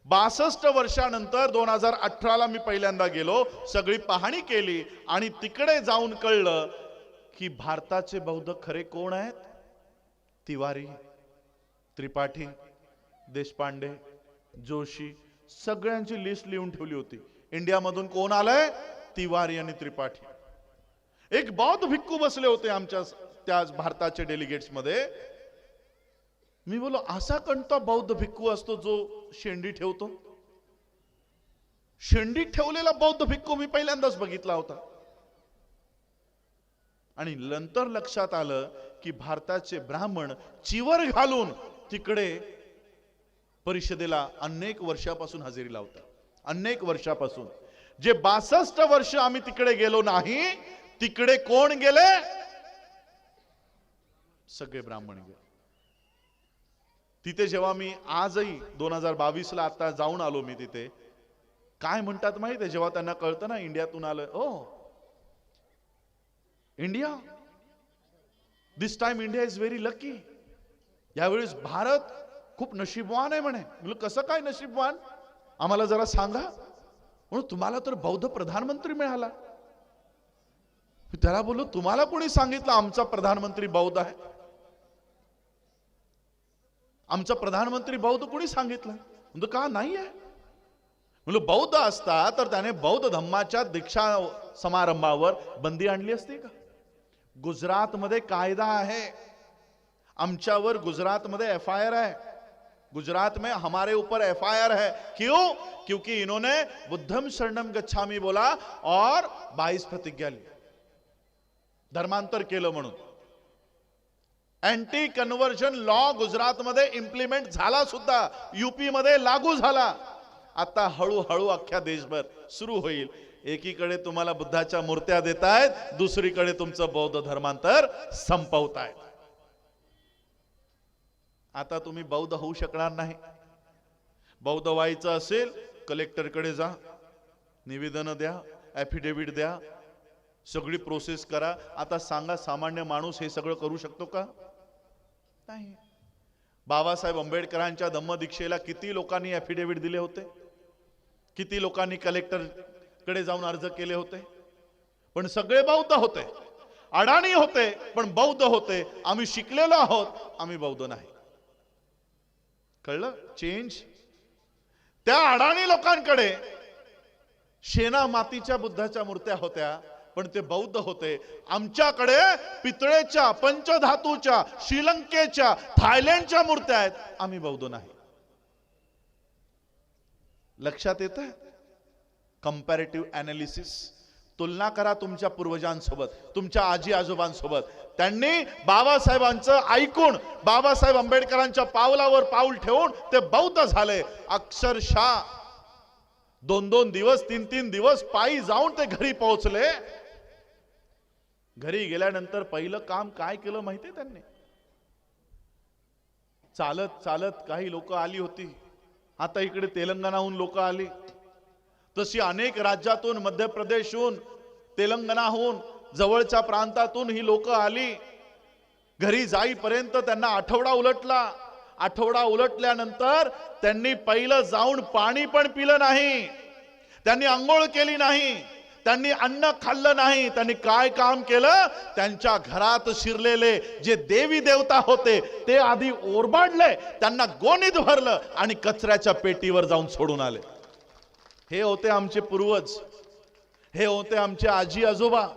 62 वर्षानंतर 2018 ला मी पहिल्यांदा गेलो, सगळी पाहणी केली आणि तिकडे जाऊन कळलं की भारताचे बौद्ध खरे कोण आहेत, तिवारी, त्रिपाठी, देशपांडे, जोशी, सगळ्यांची लिस्ट लिहून ठेवली होती। इंडिया मधून कोण आलंय, तिवारी आणि त्रिपाठी। एक बौद्ध भिक्खू बसले होते आमच्या त्या भारताच्या डेलिगेट्स मध्ये। मी बोलो असा कोणता बौद्ध भिक्खू असतो जो शेंडी ठेवतो। शेंडी ठेवलेला बौद्ध भिक्खू मी पहिल्यांदाच बघितला होता। आणि नंतर लक्षात आलं की भारताचे ब्राह्मण चिवर घालून तिकडे परिषदेला अनेक वर्षापासून हजेरी लावतात, अनेक वर्षापासून। जे 62 वर्ष आम्ही तिकडे गेलो नाही, तिकडे कोण गेले, सगळे ब्राह्मण गेले। तिथे जेव्हा मी आजही 2022 ला आता जाऊन आलो मी तिथे, काय म्हणतात माहिती आहे, जेव्हा त्यांना कळतं ना इंडियातून आलं, oh India, this time India is very lucky. यावेळेस भारत खूप नशीबवान आहे म्हणे। म्हणजे कसं काय नशीबवान, आम्हाला जरा सांगा। म्हणून तुम्हाला तर बौद्ध प्रधानमंत्री मिळाला। त्याला बोललो तुम्हाला कोणी सांगितलं आमचा प्रधानमंत्री बौद्ध आहे, आमचा प्रधानमंत्री बौद्ध कोणी सांगितलं। म्हणजे का नाही आहे, म्हणजे बौद्ध असता तर त्याने बौद्ध धम्माच्या दीक्षा समारंभावर बंदी आणली असती का। गुजरात मध्ये कायदा आहे, आमच्यावर गुजरात मध्ये एफआईआर है, गुजरात में हमारे ऊपर एफआईआर है। क्यों, क्योंकि इन्होंने बुद्धम शरणम गच्छामि बोला और 22 प्रतिज्ञा ली, धर्मांतर केलं म्हणून। एंटी कन्वर्जन लॉ गुजरात मध्ये इम्प्लिमेंट झाला सुद्धा, यूपी मध्ये लागू झाला। आता हळूहळू अख्ख्या देशभर सुरू होईल. एकीकडे तुम्हाला बुद्धाच्या मूर्त्या देतायत, दुसरीकडे तुमचं बौद्ध धर्मांतर संपवतायत. आता तुम्ही बौद्ध होऊ शकणार नाही. बौद्ध व्हायचं असेल कलेक्टरकडे जा, निवेदन द्या, ॲफिडेव्हिट द्या, सगळी प्रोसेस करा. आता सांगा सामान्य माणूस हे सगळं करू शकतो का? नाही. बाबासाहेब आंबेडकरांच्या धम्मदीक्षेला किती लोकांनी ॲफिडेव्हिट दिले होते? किती लोकांनी कलेक्टर कडे जाऊन अर्ज केले होते? पण सगळे बौद्ध होते, अडाणी होते, पण बौद्ध होते. आम्ही शिकलेलो आहोत, आम्ही बौद्ध नाही. कळलं चेंज? त्या अडाणी लोकांकडे शेना मातीच्या बुद्धाच्या मूर्त्या होत्या, पण ते बौद्ध होते. आमच्याकडे पितळेच्या, पंचधातूच्या, श्रीलंकेच्या, थायलंडच्या मूर्त्या आहेत, आम्ही बौद्ध नाही. लक्षात येतं? Comparative analysis. तुलना करा तुमच्या पूर्वजांसोबत, तुमच्या आजी आजोबांसोबत. त्यांनी बाबासाहेबांचं ऐकून, बाबासाहेब आंबेडकरांच्या पावलावर पाऊल ठेवून ते बौद्ध झाले. अक्षरशः 2-2 दिवस, 3-3 दिवस पायी जाऊन ते घरी पोहोचले. घरी गेल्यानंतर पहिलं काम काय केलं माहितीये त्यांनी? चालत चालत काही लोक आली होती. आता इकडे तेलंगणाहून लोक आली, तशी अनेक राज्यातून, मध्य प्रदेशहून, तेलंगणाहून, जवळच्या प्रांतातून ही लोक आली. घरी जाईपर्यंत त्यांना आठवडा उलटला. आठवडा उलटल्यानंतर त्यांनी पहिलं जाऊन पाणी पण पिलं नाही, त्यांनी अंघोळ केली नाही, त्यांनी अन्न खाल्लं नाही. त्यांनी काय काम केलं? त्यांच्या घरात शिरलेले जे देवी देवता होते ते आधी ओरबाडले, त्यांना गोणीत भरलं आणि कचऱ्याच्या पेटीवर जाऊन सोडून आले. हे होते आमचे पूर्वज, हे होते आमचे आजी आजोबा.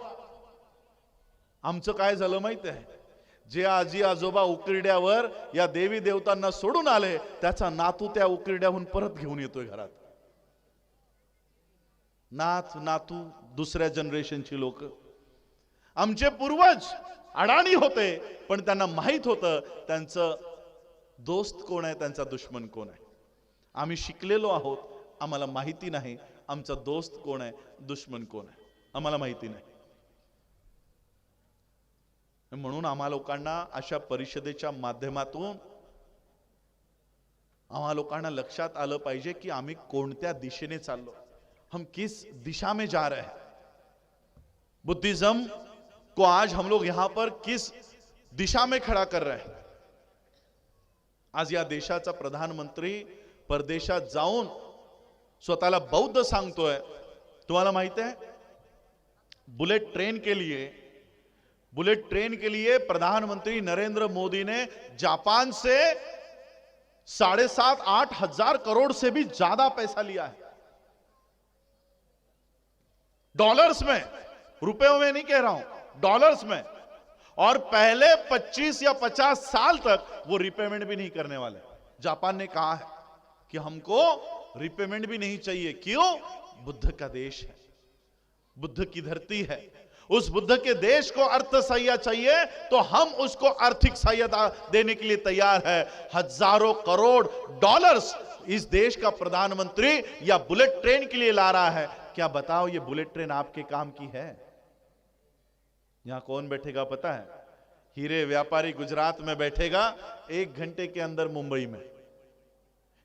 आमचं काय झालं माहिती आहे? जे आजी आजोबा उकिरड्यावर या देवी देवतांना सोडून आले, त्याचा नातू त्या उकिरड्याहून परत घेऊन येतोय घरात. नात नातू दुसऱ्या जनरेशनची लोक. आमचे पूर्वज अडाणी होते, पण त्यांना माहित होतं त्यांचं दोस्त कोण आहे, त्यांचा दुश्मन कोण आहे. आम्ही शिकलेलो आहोत, आम्हाला माहिती नाही आमचा दोस्त कोण आहे, दुश्मन कोण आहे, आम्हाला माहिती नाही. म्हणून आम्हा लोकांना अशा परिषदेच्या माध्यमातून आम्हा लोकांना लक्षात आलं पाहिजे की आम्ही कोणत्या दिशेने चाललो, हम किस दिशा में जा रहे हैं. बुद्धिज्म को आज हम लोग यहां पर किस दिशा में खड़ा कर रहे हैं. आज या देशाचा प्रधानमंत्री परदेशात जाऊन स्वतःला बौद्ध सांगतोय. तुम्हाला माहित है, बुलेट ट्रेन के लिए प्रधानमंत्री नरेंद्र मोदी ने जापान से 7,500-8 हजार करोड़ से भी ज्यादा पैसा लिया है. डॉलर्स में, रुपयों में नहीं कह रहा हूं, डॉलर्स में. और पहले 25 या 50 साल तक वो रिपेमेंट भी नहीं करने वाले. जापान ने कहा है कि हमको रिपेमेंट भी नहीं चाहिए. क्यों? बुद्ध का देश है, बुद्ध की धरती है. उस बुद्ध के देश को अर्थ सहायता चाहिए तो हम उसको आर्थिक सहायता देने के लिए तैयार है. हजारों करोड़ डॉलर्स इस देश का प्रधानमंत्री या बुलेट ट्रेन के लिए ला रहा है. क्या बताओ ये बुलेट ट्रेन आपके काम की है? यहां कौन बैठेगा पता है? हीरे व्यापारी गुजरात में बैठेगा, 1 घंटे के अंदर मुंबई में.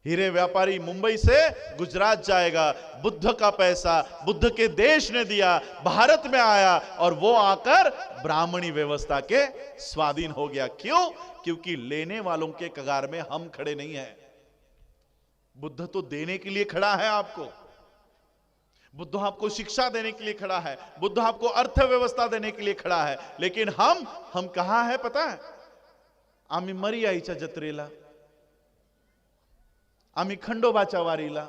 हीरे व्यापारी मुंबई से गुजरात जाएगा. बुद्ध का पैसा बुद्ध के देश ने दिया, भारत में आया और वो आकर ब्राह्मणी व्यवस्था के स्वाधीन हो गया. क्यों? क्योंकि लेने वालों के कगार में हम खड़े नहीं हैं. बुद्ध तो देने के लिए खड़ा है आपको. बुद्ध आपको शिक्षा देने के लिए खड़ा है, बुद्ध आपको अर्थव्यवस्था देने के लिए खड़ा है. लेकिन हम कहां है पता है? आम्ही मरी आईच्या जत्रेला, आम्ही खंडोबाच्या वारीला.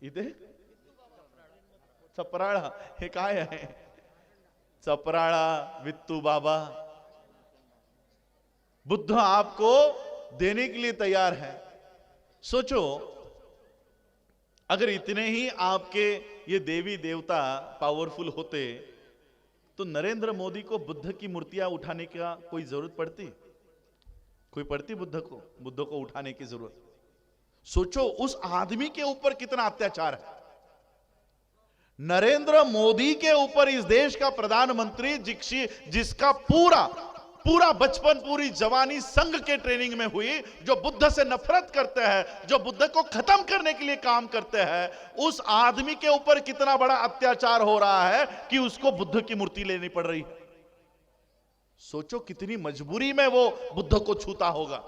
इथे चपराळा, हे काय आहे? चपराळा, वित्तू बाबा. बुद्ध आपको देने के लिए तैयार है. सोचो, अगर इतने ही आपके ये देवी देवता पावरफुल होते तो नरेंद्र मोदी को बुद्ध की मूर्तियां उठाने का कोई जरूरत पड़ती? कोई पड़ती बुद्ध को उठाने की जरूरत? सोचो उस आदमी के ऊपर कितना अत्याचार है। नरेंद्र मोदी के ऊपर इस देश का प्रधानमंत्री जिसका पूरा पूरा बचपन पूरी जवानी संघ के ट्रेनिंग में हुई, जो बुद्ध से नफरत करते हैं, जो बुद्ध को खत्म करने के लिए काम करते हैं, उस आदमी के ऊपर कितना बड़ा अत्याचार हो रहा है कि उसको बुद्ध की मूर्ति लेनी पड़ रही। सोचो कितनी मजबूरी में वो बुद्ध को छूता होगा,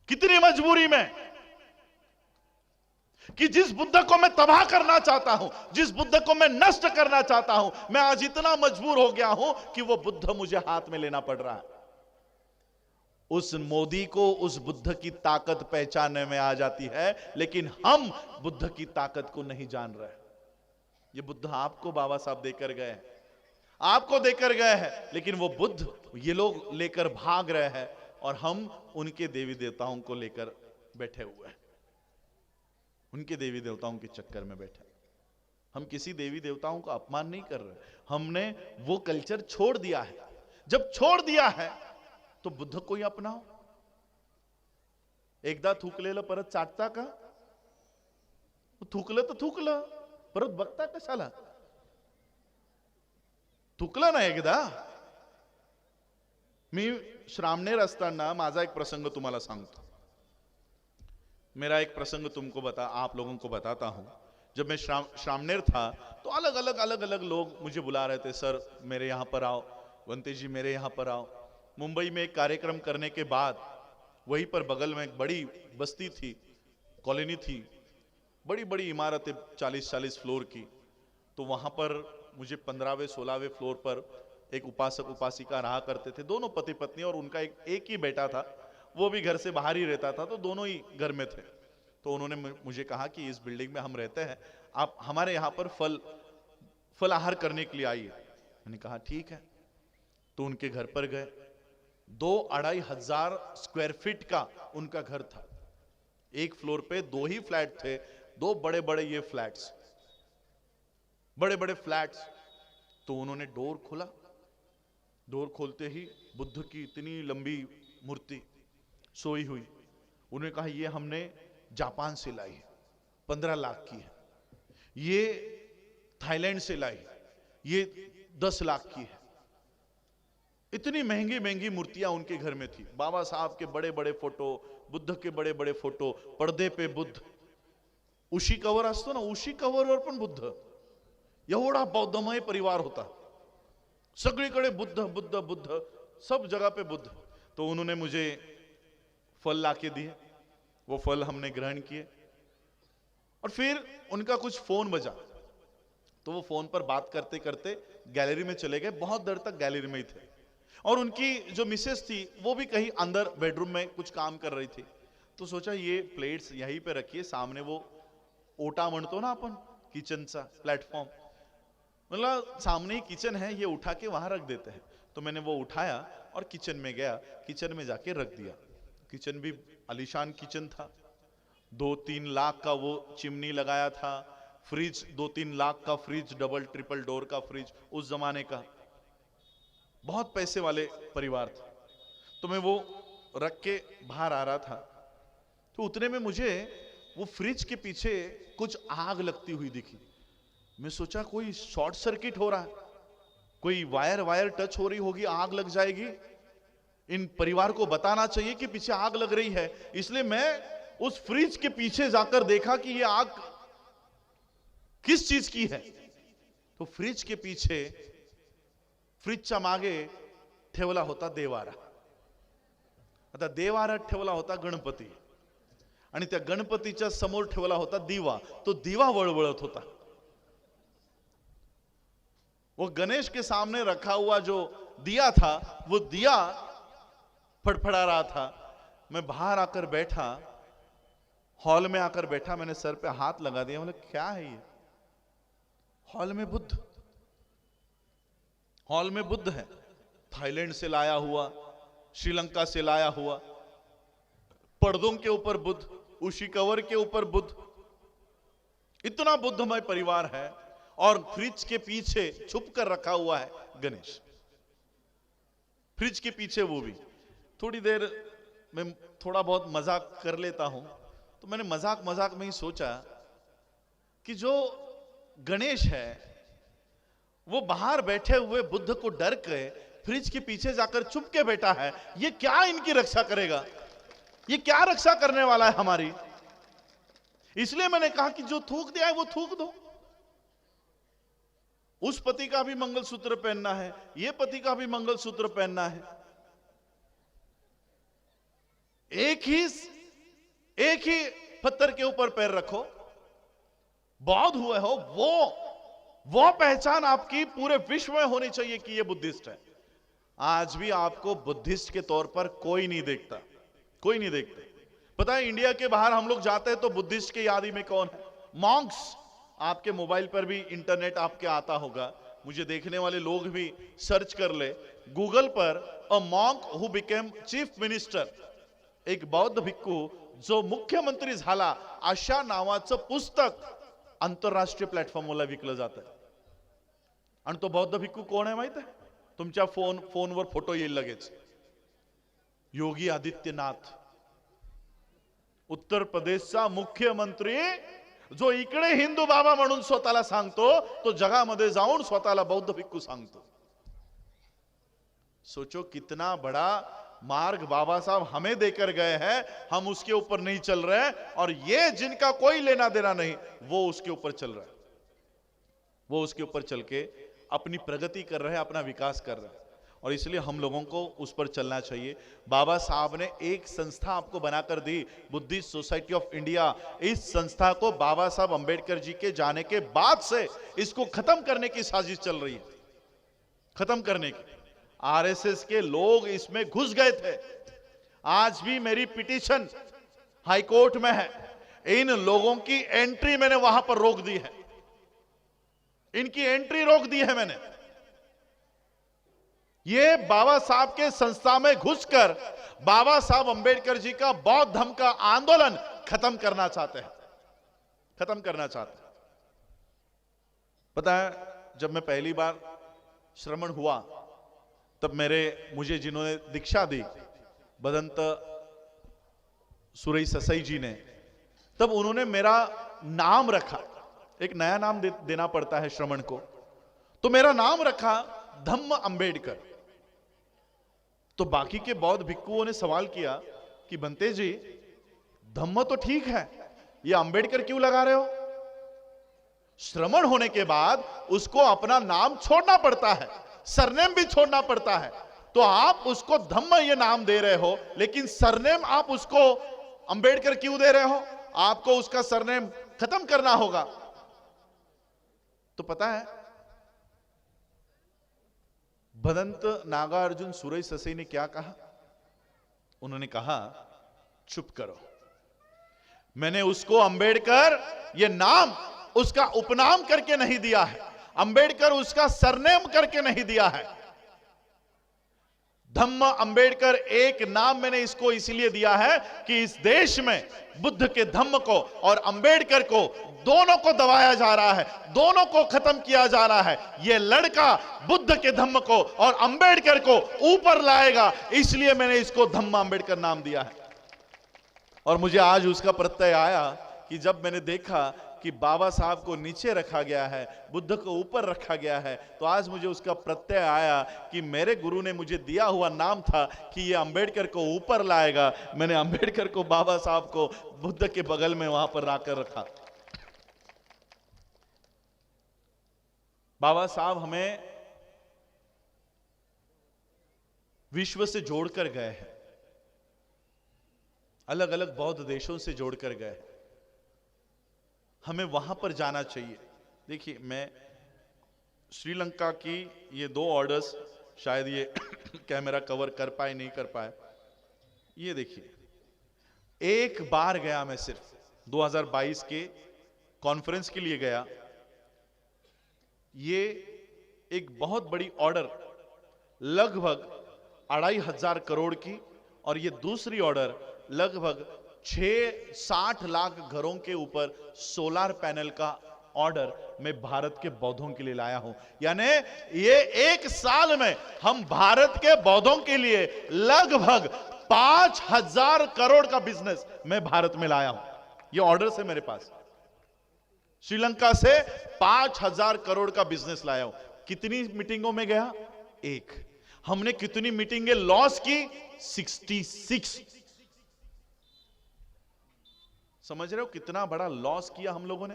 कितनी मजबूरी में, कि जिस बुद्ध को मैं तबाह करना चाहता हूं, जिस बुद्ध को मैं नष्ट करना चाहता हूं, मैं आज इतना मजबूर हो गया हूं कि वो बुद्ध मुझे हाथ में लेना पड़ रहा है। उस मोदी को उस बुद्ध की ताकत पहचानने में आ जाती है, लेकिन हम बुद्ध की ताकत को नहीं जान रहे। ये बुद्ध आपको बाबा साहब देकर गए हैं, आपको देकर गए हैं, लेकिन वो बुद्ध ये लोग लेकर भाग रहे हैं और हम उनके देवी देवताओं को लेकर बैठे हुए हैं, उनके देवी देवताओं के चक्कर में बैठे। हम किसी देवी देवताओं का अपमान नहीं कर रहे, हमने वो कल्चर छोड़ दिया है। जब छोड़ दिया है तो बुद्ध को ही अपनाओ। एकदा थुकलेलं परत चाटता का? थुकलं तर थुकलं, परत बघता कशाला? थुकलं ना एकदा। मी श्रामणेर असताना माझा एक प्रसंग तुम्हाला सांगतो। मेरा एक प्रसंग आप लोगों को बताता हूं। जब मैं श्रामणेर था तो अलग अलग लोग मुझे बुला रहे थे, सर मेरे यहां पर आओ, वंते जी मेरे यहां पर आओ। मुंबई में एक कार्यक्रम करने के बाद वहीं पर बगल में एक बड़ी बस्ती थी, कॉलोनी थी, बड़ी बड़ी इमारतें 40-40 फ्लोर की। तो वहां पर मुझे 15वें 16वें फ्लोर पर एक उपासक उपासिका रहा करते थे, दोनों पति पत्नी, और उनका एक ही बेटा था, वो भी घर से बाहर ही रहता था, तो दोनों ही घर में थे। तो उन्होंने मुझे कहा कि इस बिल्डिंग में हम रहते हैं, आप हमारे यहाँ पर फल आहार करने के लिए आइए। मैंने कहा ठीक है। तो उनके घर पर गए। 2-2.5 हजार स्क्वायर फीट का उनका घर था। एक फ्लोर पे 2 ही फ्लैट थे, 2 बड़े बड़े ये फ्लैट्स, बड़े बड़े फ्लैट्स। तो उन्होंने डोर खोला, डोर खोलते ही बुद्ध की इतनी लंबी मूर्ति सोई हुई। उन्होंने कहा ये हमने जापान से लाई है, 15 लाख की है। ये थाईलैंड से लाई, ये 10 लाख की है। इतनी महंगी महंगी मूर्तियां उनके घर में थी। बाबा साहब के बड़े बड़े फोटो, बुद्ध के बड़े बड़े फोटो, पर्दे पे बुद्ध, उशी कवर असतो ना, उशी कवरवर पण बुद्ध। एवढा बौद्धमय परिवार होता, सगळीकडे बुद्ध बुद्ध बुद्ध, सब जगह पे बुद्ध। तो उन्होंने मुझे फल लाके दिए, वो फल हमने ग्रहण किए, और फिर उनका कुछ फोन बजा। तो वो फोन पर बात करते करते गैलरी में चले गए, बहुत देर तक गैलरी में ही थे। और उनकी जो मिसेस थी वो भी कहीं अंदर बेडरूम में कुछ काम कर रही थी। तो सोचा ये प्लेट्स यहीं पे रखिए, सामने वो ओटा म्हणतो ना आपण किचनचा प्लेटफॉर्म, मतलब सामने ही किचन है, ये उठा के वहां रख देते हैं। तो मैंने वो उठाया और किचन में गया, किचन में जाके रख दिया। किचन भी आलीशान किचन था, 2-3 लाख का वो चिमनी लगाया था, फ्रिज 2-3 लाख का फ्रिज, डबल ट्रिपल डोर का फ्रिज, उस जमाने का। बहुत पैसे वाले परिवार था। तो मैं वो रख के बाहर आ रहा था, तो उतने में मुझे वो फ्रिज के पीछे कुछ आग लगती हुई दिखी। मैं सोचा कोई शॉर्ट सर्किट हो रहा है, कोई वायर टच हो रही होगी, आग लग जाएगी। इन परिवार को बताना चाहिए कि पीछे आग लग रही है। इसलिए मैं उस फ्रिज के पीछे जाकर देखा कि ये आग किस चीज की है। तो फ्रिज के पीछे, फ्रिजच्या मागे ठेवला होता देवारा। आता देवारात ठेवला होता गणपती, आणि त्या गणपतीच्या समोर ठेवला होता दिवा। तो दिवा वळवळत होता। वो गणेश के सामने रखा हुआ जो दिया था, वो दिया फड़फड़ा रहा था। मैं बाहर आकर बैठा, हॉल में आकर बैठा, मैंने सर पे हाथ लगा दिया, मतलब क्या है ये? हॉल में बुद्ध, हॉल में बुद्ध है, थाईलैंड से लाया हुआ, श्रीलंका से लाया हुआ, पर्दों के ऊपर बुद्ध, उसी कवर के ऊपर बुद्ध। इतना बुद्धमय परिवार है, और फ्रिज के पीछे छुप कर रखा हुआ है गणेश। फ्रिज के पीछे वो भी। थोड़ी देर मैं थोड़ा बहुत मजाक कर लेता हूं, तो मैंने मजाक मजाक में ही सोचा कि जो गणेश है वो बाहर बैठे हुए बुद्ध को डर के फ्रिज के पीछे जाकर चुप के बैठा है, ये क्या इनकी रक्षा करेगा? ये क्या रक्षा करने वाला है हमारी? इसलिए मैंने कहा कि जो थूक दिया है वो थूक दो। उस पति का भी मंगलसूत्र पहनना है, ये पति का भी मंगलसूत्र पहनना है। एक ही पत्थर के ऊपर पैर रखो, बौद्ध हुए हो, वो पहचान आपकी पूरे विश्व में होनी चाहिए कि ये बुद्धिस्ट है। आज भी आपको बुद्धिस्ट के तौर पर कोई नहीं देखता, कोई नहीं देखते। पता है इंडिया के बाहर हम लोग जाते हैं तो बुद्धिस्ट की यादी में कौन है? मॉन्क्स। आपके मोबाइल पर भी इंटरनेट आपके आता होगा, मुझे देखने वाले लोग भी सर्च कर ले गूगल पर, a monk who became chief minister, एक बौद्ध भिक्खू जो मुख्यमंत्री झाला, अशा नावाचं पुस्तक आंतरराष्ट्रीय प्लॅटफॉर्मला विकलं जातं। आणि तो बौद्ध भिक्खू कोण आहे माहित आहे? तुमच्या फोनवर फोटो येईल लगेच, योगी आदित्यनाथ, उत्तर प्रदेशचा मुख्यमंत्री, जो इकडे हिंदू बाबा म्हणून स्वतःला सांगतो, तो जगामध्ये जाऊन स्वतःला बौद्ध भिक्खू सांगतो। सोचो कितना बड़ा मार्ग बाबा साहब हमें देकर गए हैं, हम उसके ऊपर नहीं चल रहे हैं, और ये जिनका कोई लेना देना नहीं वो उसके ऊपर चल रहा है, वो उसके ऊपर चल के अपनी प्रगति कर रहे हैं, अपना विकास कर रहे हैं। और इसलिए हम लोगों को उस पर चलना चाहिए। बाबा साहब ने एक संस्था आपको बनाकर दी, बुद्धिस्ट सोसाइटी ऑफ इंडिया। इस संस्था को बाबा साहब अंबेडकर जी के जाने के बाद से इसको खत्म करने की साजिश चल रही है, खत्म करने की। आरएसएस के लोग इसमें घुस गए थे। आज भी मेरी पिटीशन हाईकोर्ट में है, इन लोगों की एंट्री मैंने वहां पर रोक दी है, इनकी एंट्री रोक दी है मैंने। ये बाबा साहब के संस्था में घुसकर बाबा साहब अंबेडकर जी का बौद्ध धर्म का आंदोलन खत्म करना चाहते हैं, खत्म करना चाहते हैं। पता है, जब मैं पहली बार श्रमण हुआ तब मुझे जिन्होंने दीक्षा दी, बदंत सुरई ससाई जी ने, तब उन्होंने मेरा नाम रखा। एक नया नाम देना पड़ता है श्रमण को, तो मेरा नाम रखा धम्म अंबेडकर। तो बाकी के बौद्ध भिक्खुओं ने सवाल किया कि बंते जी, धम्म तो ठीक है, ये अंबेडकर क्यों लगा रहे हो? श्रमण होने के बाद उसको अपना नाम छोड़ना पड़ता है, सरनेम भी छोड़ना पड़ता है। तो आप उसको धम्म ये नाम दे रहे हो, लेकिन सरनेम आप उसको अंबेडकर क्यों दे रहे हो? आपको उसका सरनेम खत्म करना होगा। तो पता है, भदंत नागार्जुन सुरई ससाई ने क्या कहा? उन्होंने कहा, चुप करो, मैंने उसको अंबेडकर ये नाम उसका उपनाम करके नहीं दिया है, अंबेडकर उसका सरनेम करके नहीं दिया है। धम्म अंबेडकर एक नाम मैंने इसको इसलिए दिया है कि इस देश में बुद्ध के धम्म को और अंबेडकर को, दोनों को दबाया जा रहा है, दोनों को खत्म किया जा रहा है। यह लड़का बुद्ध के धम्म को और अंबेडकर को ऊपर लाएगा, इसलिए मैंने इसको धम्म अंबेडकर नाम दिया है। और मुझे आज उसका प्रत्यय आया कि जब मैंने देखा कि बाबा साहब को नीचे रखा गया है, बुद्ध को ऊपर रखा गया है, तो आज मुझे उसका प्रत्यय आया कि मेरे गुरु ने मुझे दिया हुआ नाम था कि ये अंबेडकर को ऊपर लाएगा, मैंने अंबेडकर को, बाबा साहब को बुद्ध के बगल में वहां पर लाकर रखा। बाबा साहब हमें विश्व से जोड़कर गए हैं, अलग अलग बौद्ध देशों से जोड़कर गए। हमें वहां पर जाना चाहिए। देखिए, मैं श्रीलंका की ये 2 ऑर्डर्स, शायद ये कैमरा कवर कर पाए नहीं कर पाए, ये देखिए, एक बार गया मैं, सिर्फ 2022 के कॉन्फ्रेंस के लिए गया। ये एक बहुत बड़ी ऑर्डर, लगभग 2500 करोड़ की, और ये दूसरी ऑर्डर लगभग 60 लाख घरों के ऊपर सोलर पैनल का ऑर्डर मैं भारत के बौद्धों के लिए लाया हूं। यानी ये एक साल में हम भारत के बौद्धों के लिए लगभग 5000 करोड़ का बिजनेस मैं भारत में लाया हूं। ये ऑर्डर्स है मेरे पास। श्रीलंका से 5,000 करोड़ का बिजनेस लाया हूं। कितनी मीटिंगों में गया? एक। हमने कितनी मीटिंगें लॉस की? 66। समझ रहे हो कितना बड़ा लॉस किया हम लोगों ने?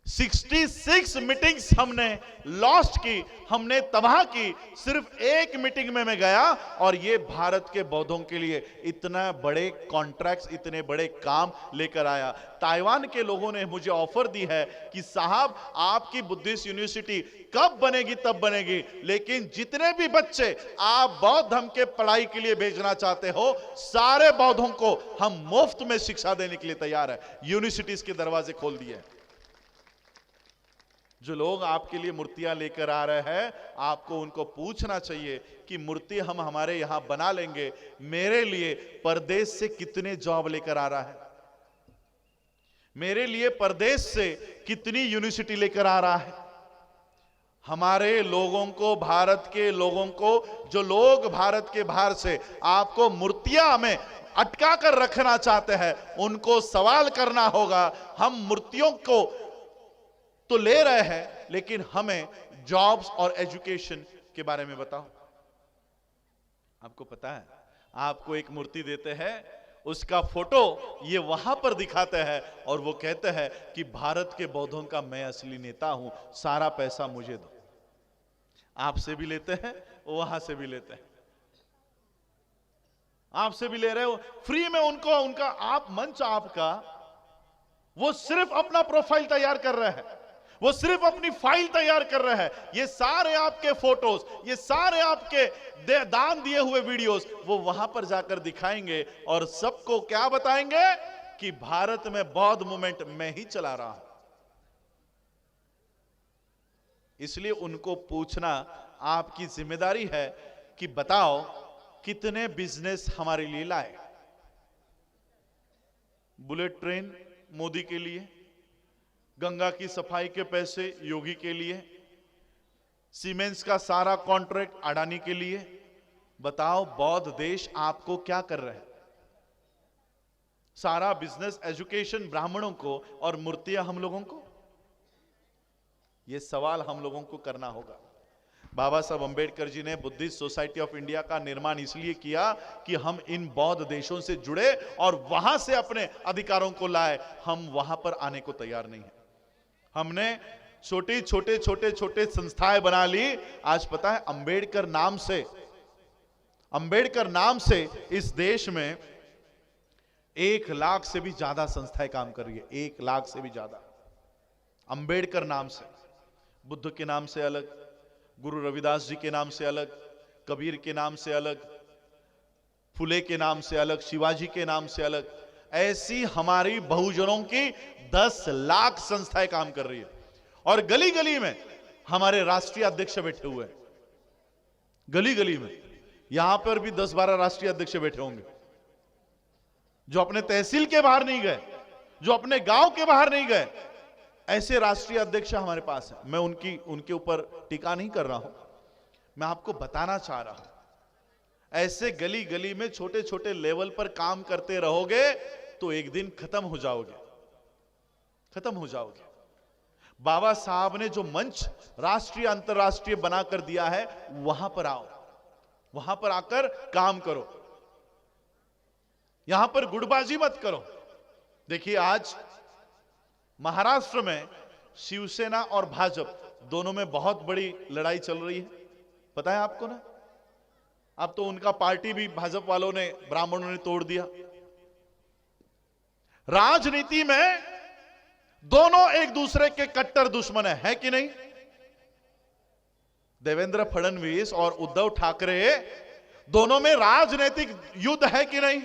66 मीटिंग्स हमने लॉस्ट की, हमने तबाह की। सिर्फ एक मीटिंग में मैं गया और ये भारत के बौद्धों के लिए इतना बड़े कॉन्ट्रैक्ट्स, इतने बड़े काम लेकर आया। ताइवान के लोगों ने मुझे ऑफर दी है कि साहब आपकी बुद्धिस्ट यूनिवर्सिटी कब बनेगी तब बनेगी, लेकिन जितने भी बच्चे आप बौद्ध धर्म के पढ़ाई के लिए भेजना चाहते हो, सारे बौद्धों को हम मुफ्त में शिक्षा देने के लिए तैयार है। यूनिवर्सिटीज के दरवाजे खोल दिए। जो लोग आपके लिए मूर्तियां लेकर आ रहे हैं, आपको उनको पूछना चाहिए कि मूर्ति हम हमारे यहां बना लेंगे, मेरे लिए परदेश से कितने जॉब लेकर आ रहा है? मेरे लिए परदेश से कितनी यूनिवर्सिटी लेकर आ रहा है? हमारे लोगों को, भारत के लोगों को, जो लोग भारत के बाहर से आपको मूर्तियां में अटका कर रखना चाहते हैं, उनको सवाल करना होगा। हम मूर्तियों को तो ले रहे हैं, लेकिन हमें जॉब्स और एजुकेशन के बारे में बताओ। आपको पता है, आपको एक मूर्ति देते हैं, उसका फोटो ये वहां पर दिखाते हैं और वो कहते हैं कि भारत के बौद्धों का मैं असली नेता हूं, सारा पैसा मुझे दो। आपसे भी लेते हैं, वहां से भी लेते हैं, आपसे भी ले रहे हो फ्री में उनको, उनका आप मंच आपका, वो सिर्फ अपना प्रोफाइल तैयार कर रहे हैं, वो सिर्फ अपनी फाइल तैयार कर रहे हैं। ये सारे आपके फोटोज, ये सारे आपके दान दिए हुए वीडियोस वो वहां पर जाकर दिखाएंगे और सबको क्या बताएंगे कि भारत में बौद्ध मूवमेंट मैं ही चला रहा हूं। इसलिए उनको पूछना आपकी जिम्मेदारी है कि बताओ कितने बिजनेस हमारे लिए लाए? बुलेट ट्रेन मोदी के लिए, गंगा की सफाई के पैसे योगी के लिए, सीमेंट्स का सारा कॉन्ट्रैक्ट अडानी के लिए। बताओ बौद्ध देश आपको क्या कर रहे हैं? सारा बिजनेस, एजुकेशन ब्राह्मणों को और मूर्तियां हम लोगों को। यह सवाल हम लोगों को करना होगा। बाबा साहब अंबेडकर जी ने बुद्धिस्ट सोसाइटी ऑफ इंडिया का निर्माण इसलिए किया कि हम इन बौद्ध देशों से जुड़े और वहां से अपने अधिकारों को लाए। हम वहां पर आने को तैयार नहीं है। हमने छोटे छोटे संस्थाएं बना ली। आज पता है अंबेडकर नाम से इस देश में 1 लाख से भी ज्यादा संस्थाएं काम कर रही है। 1 लाख से भी ज्यादा अंबेडकर नाम से। बुद्ध के नाम से अलग, गुरु रविदास जी के नाम से अलग, कबीर के नाम से अलग, फुले के नाम से अलग, शिवाजी के नाम से अलग। ऐसी हमारी बहुजनों की 10 लाख संस्थाएं काम कर रही है। और गली गली में हमारे राष्ट्रीय अध्यक्ष बैठे हुए हैं। गली गली में यहां पर भी 10-12 राष्ट्रीय अध्यक्ष बैठे होंगे, जो अपने तहसील के बाहर नहीं गए, जो अपने गांव के बाहर नहीं गए। ऐसे राष्ट्रीय अध्यक्ष हमारे पास है। मैं उनके ऊपर टीका नहीं कर रहा हूं, मैं आपको बताना चाह रहा हूं। ऐसे गली गली में छोटे छोटे लेवल पर काम करते रहोगे तो एक दिन खत्म हो जाओगे। बाबा साहब ने जो मंच राष्ट्रीय अंतरराष्ट्रीय बनाकर दिया है, वहां पर आओ, वहां पर आकर काम करो, यहां पर गुटबाजी मत करो। देखिए आज महाराष्ट्र में शिवसेना और भाजपा दोनों में बहुत बड़ी लड़ाई चल रही है, पता है आपको ना? अब तो उनका पार्टी भी भाजपा वालों ने, ब्राह्मणों ने तोड़ दिया। राजनीति में दोनों एक दूसरे के कट्टर दुश्मन है कि नहीं? देवेंद्र फडणवीस और उद्धव ठाकरे दोनों में राजनीतिक युद्ध है कि नहीं?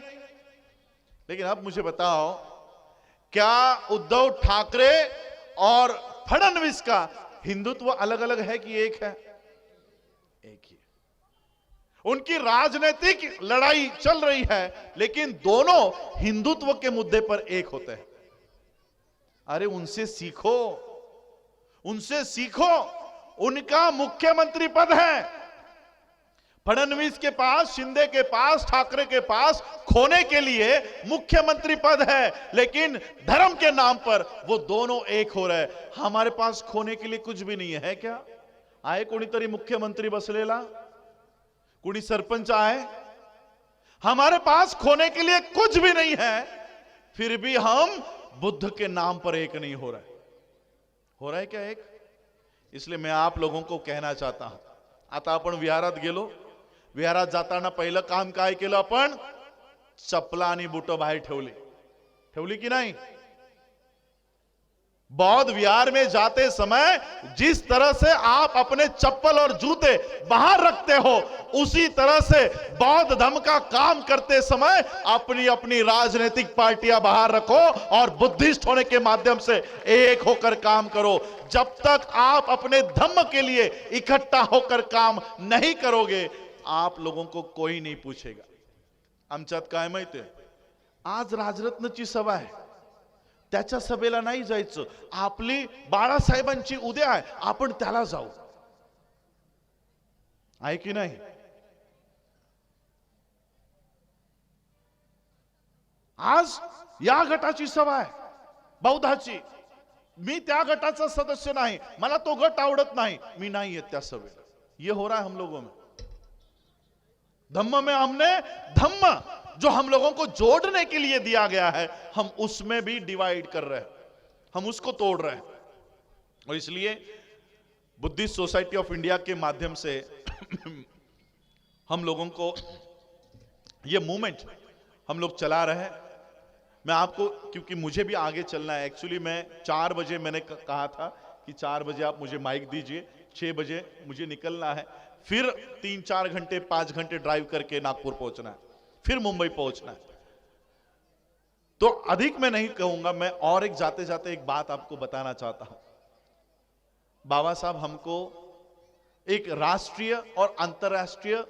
लेकिन अब मुझे बताओ, क्या उद्धव ठाकरे और फडणवीस का हिंदुत्व अलग अलग है कि एक है? एक ही। उनकी राजनीतिक लड़ाई चल रही है, लेकिन दोनों हिंदुत्व के मुद्दे पर एक होते हैं। अरे उनसे सीखो, उनका मुख्यमंत्री पद है, फडणवीस के पास, शिंदे के पास, ठाकरे के पास खोने के लिए मुख्यमंत्री पद है, लेकिन धर्म के नाम पर वो दोनों एक हो रहे। हमारे पास खोने के लिए कुछ भी नहीं है क्या? आए कोणीतरी मुख्यमंत्री बसलेला, कोणी सरपंच आए, हमारे पास खोने के लिए कुछ भी नहीं है, फिर भी हम बुद्ध के नाम पर एक नहीं हो रहे। हो रहा है क्या एक? इसलिए मैं आप लोगों को कहना चाहता हूं, आता आपण विहारात गेलो, विहारात जाताना पहिलं काम काय केलं आपण? चपला आणि बुट बाहेर ठेवली की नाही? बौद्ध विहार में जाते समय जिस तरह से आप अपने चप्पल और जूते बाहर रखते हो, उसी तरह से बौद्ध धर्म का काम करते समय अपनी अपनी राजनीतिक पार्टियां बाहर रखो और बुद्धिस्ट होने के माध्यम से एक होकर काम करो। जब तक आप अपने धर्म के लिए इकट्ठा होकर काम नहीं करोगे, आप लोगों को कोई नहीं पूछेगा। आमच्यात काय माहितीये, आज राजरत्नची सभा आहे, त्याच्या सभेला नाही जायचं, आपली बाळासाहेबांची उद्या आहे, आपण त्याला जाऊ, आहे की नाही? आज या गटाची सभा आहे बौद्धाची, मी त्या गटाचा सदस्य नाही, मला तो गट आवडत नाही, मी नाही येत त्या सभेला। ये हो रहा है हम लोगों में। धम्म में हमने धम्म जो हम लोगों को जोड़ने के लिए दिया गया है, हम उसमें भी डिवाइड कर रहे हैं, हम उसको तोड़ रहे हैं। और इसलिए बुद्धिस्ट सोसाइटी ऑफ इंडिया के माध्यम से हम लोगों को ये मूवमेंट हम लोग चला रहे हैं। मैं आपको, क्योंकि मुझे भी आगे चलना है, एक्चुअली मैं 4 बजे मैंने कहा था कि 4 बजे आप मुझे माइक दीजिए, 6 बजे मुझे निकलना है, फिर 3-4 घंटे 5 घंटे ड्राइव करके नागपुर पहुंचना है, फिर मुंबई पहुंचना है। तो अधिक मैं नहीं कहूंगा, मैं और एक जाते जाते एक बात आपको बताना चाहता हूं। बाबा साहब हमको एक राष्ट्रीय और अंतर्राष्ट्रीय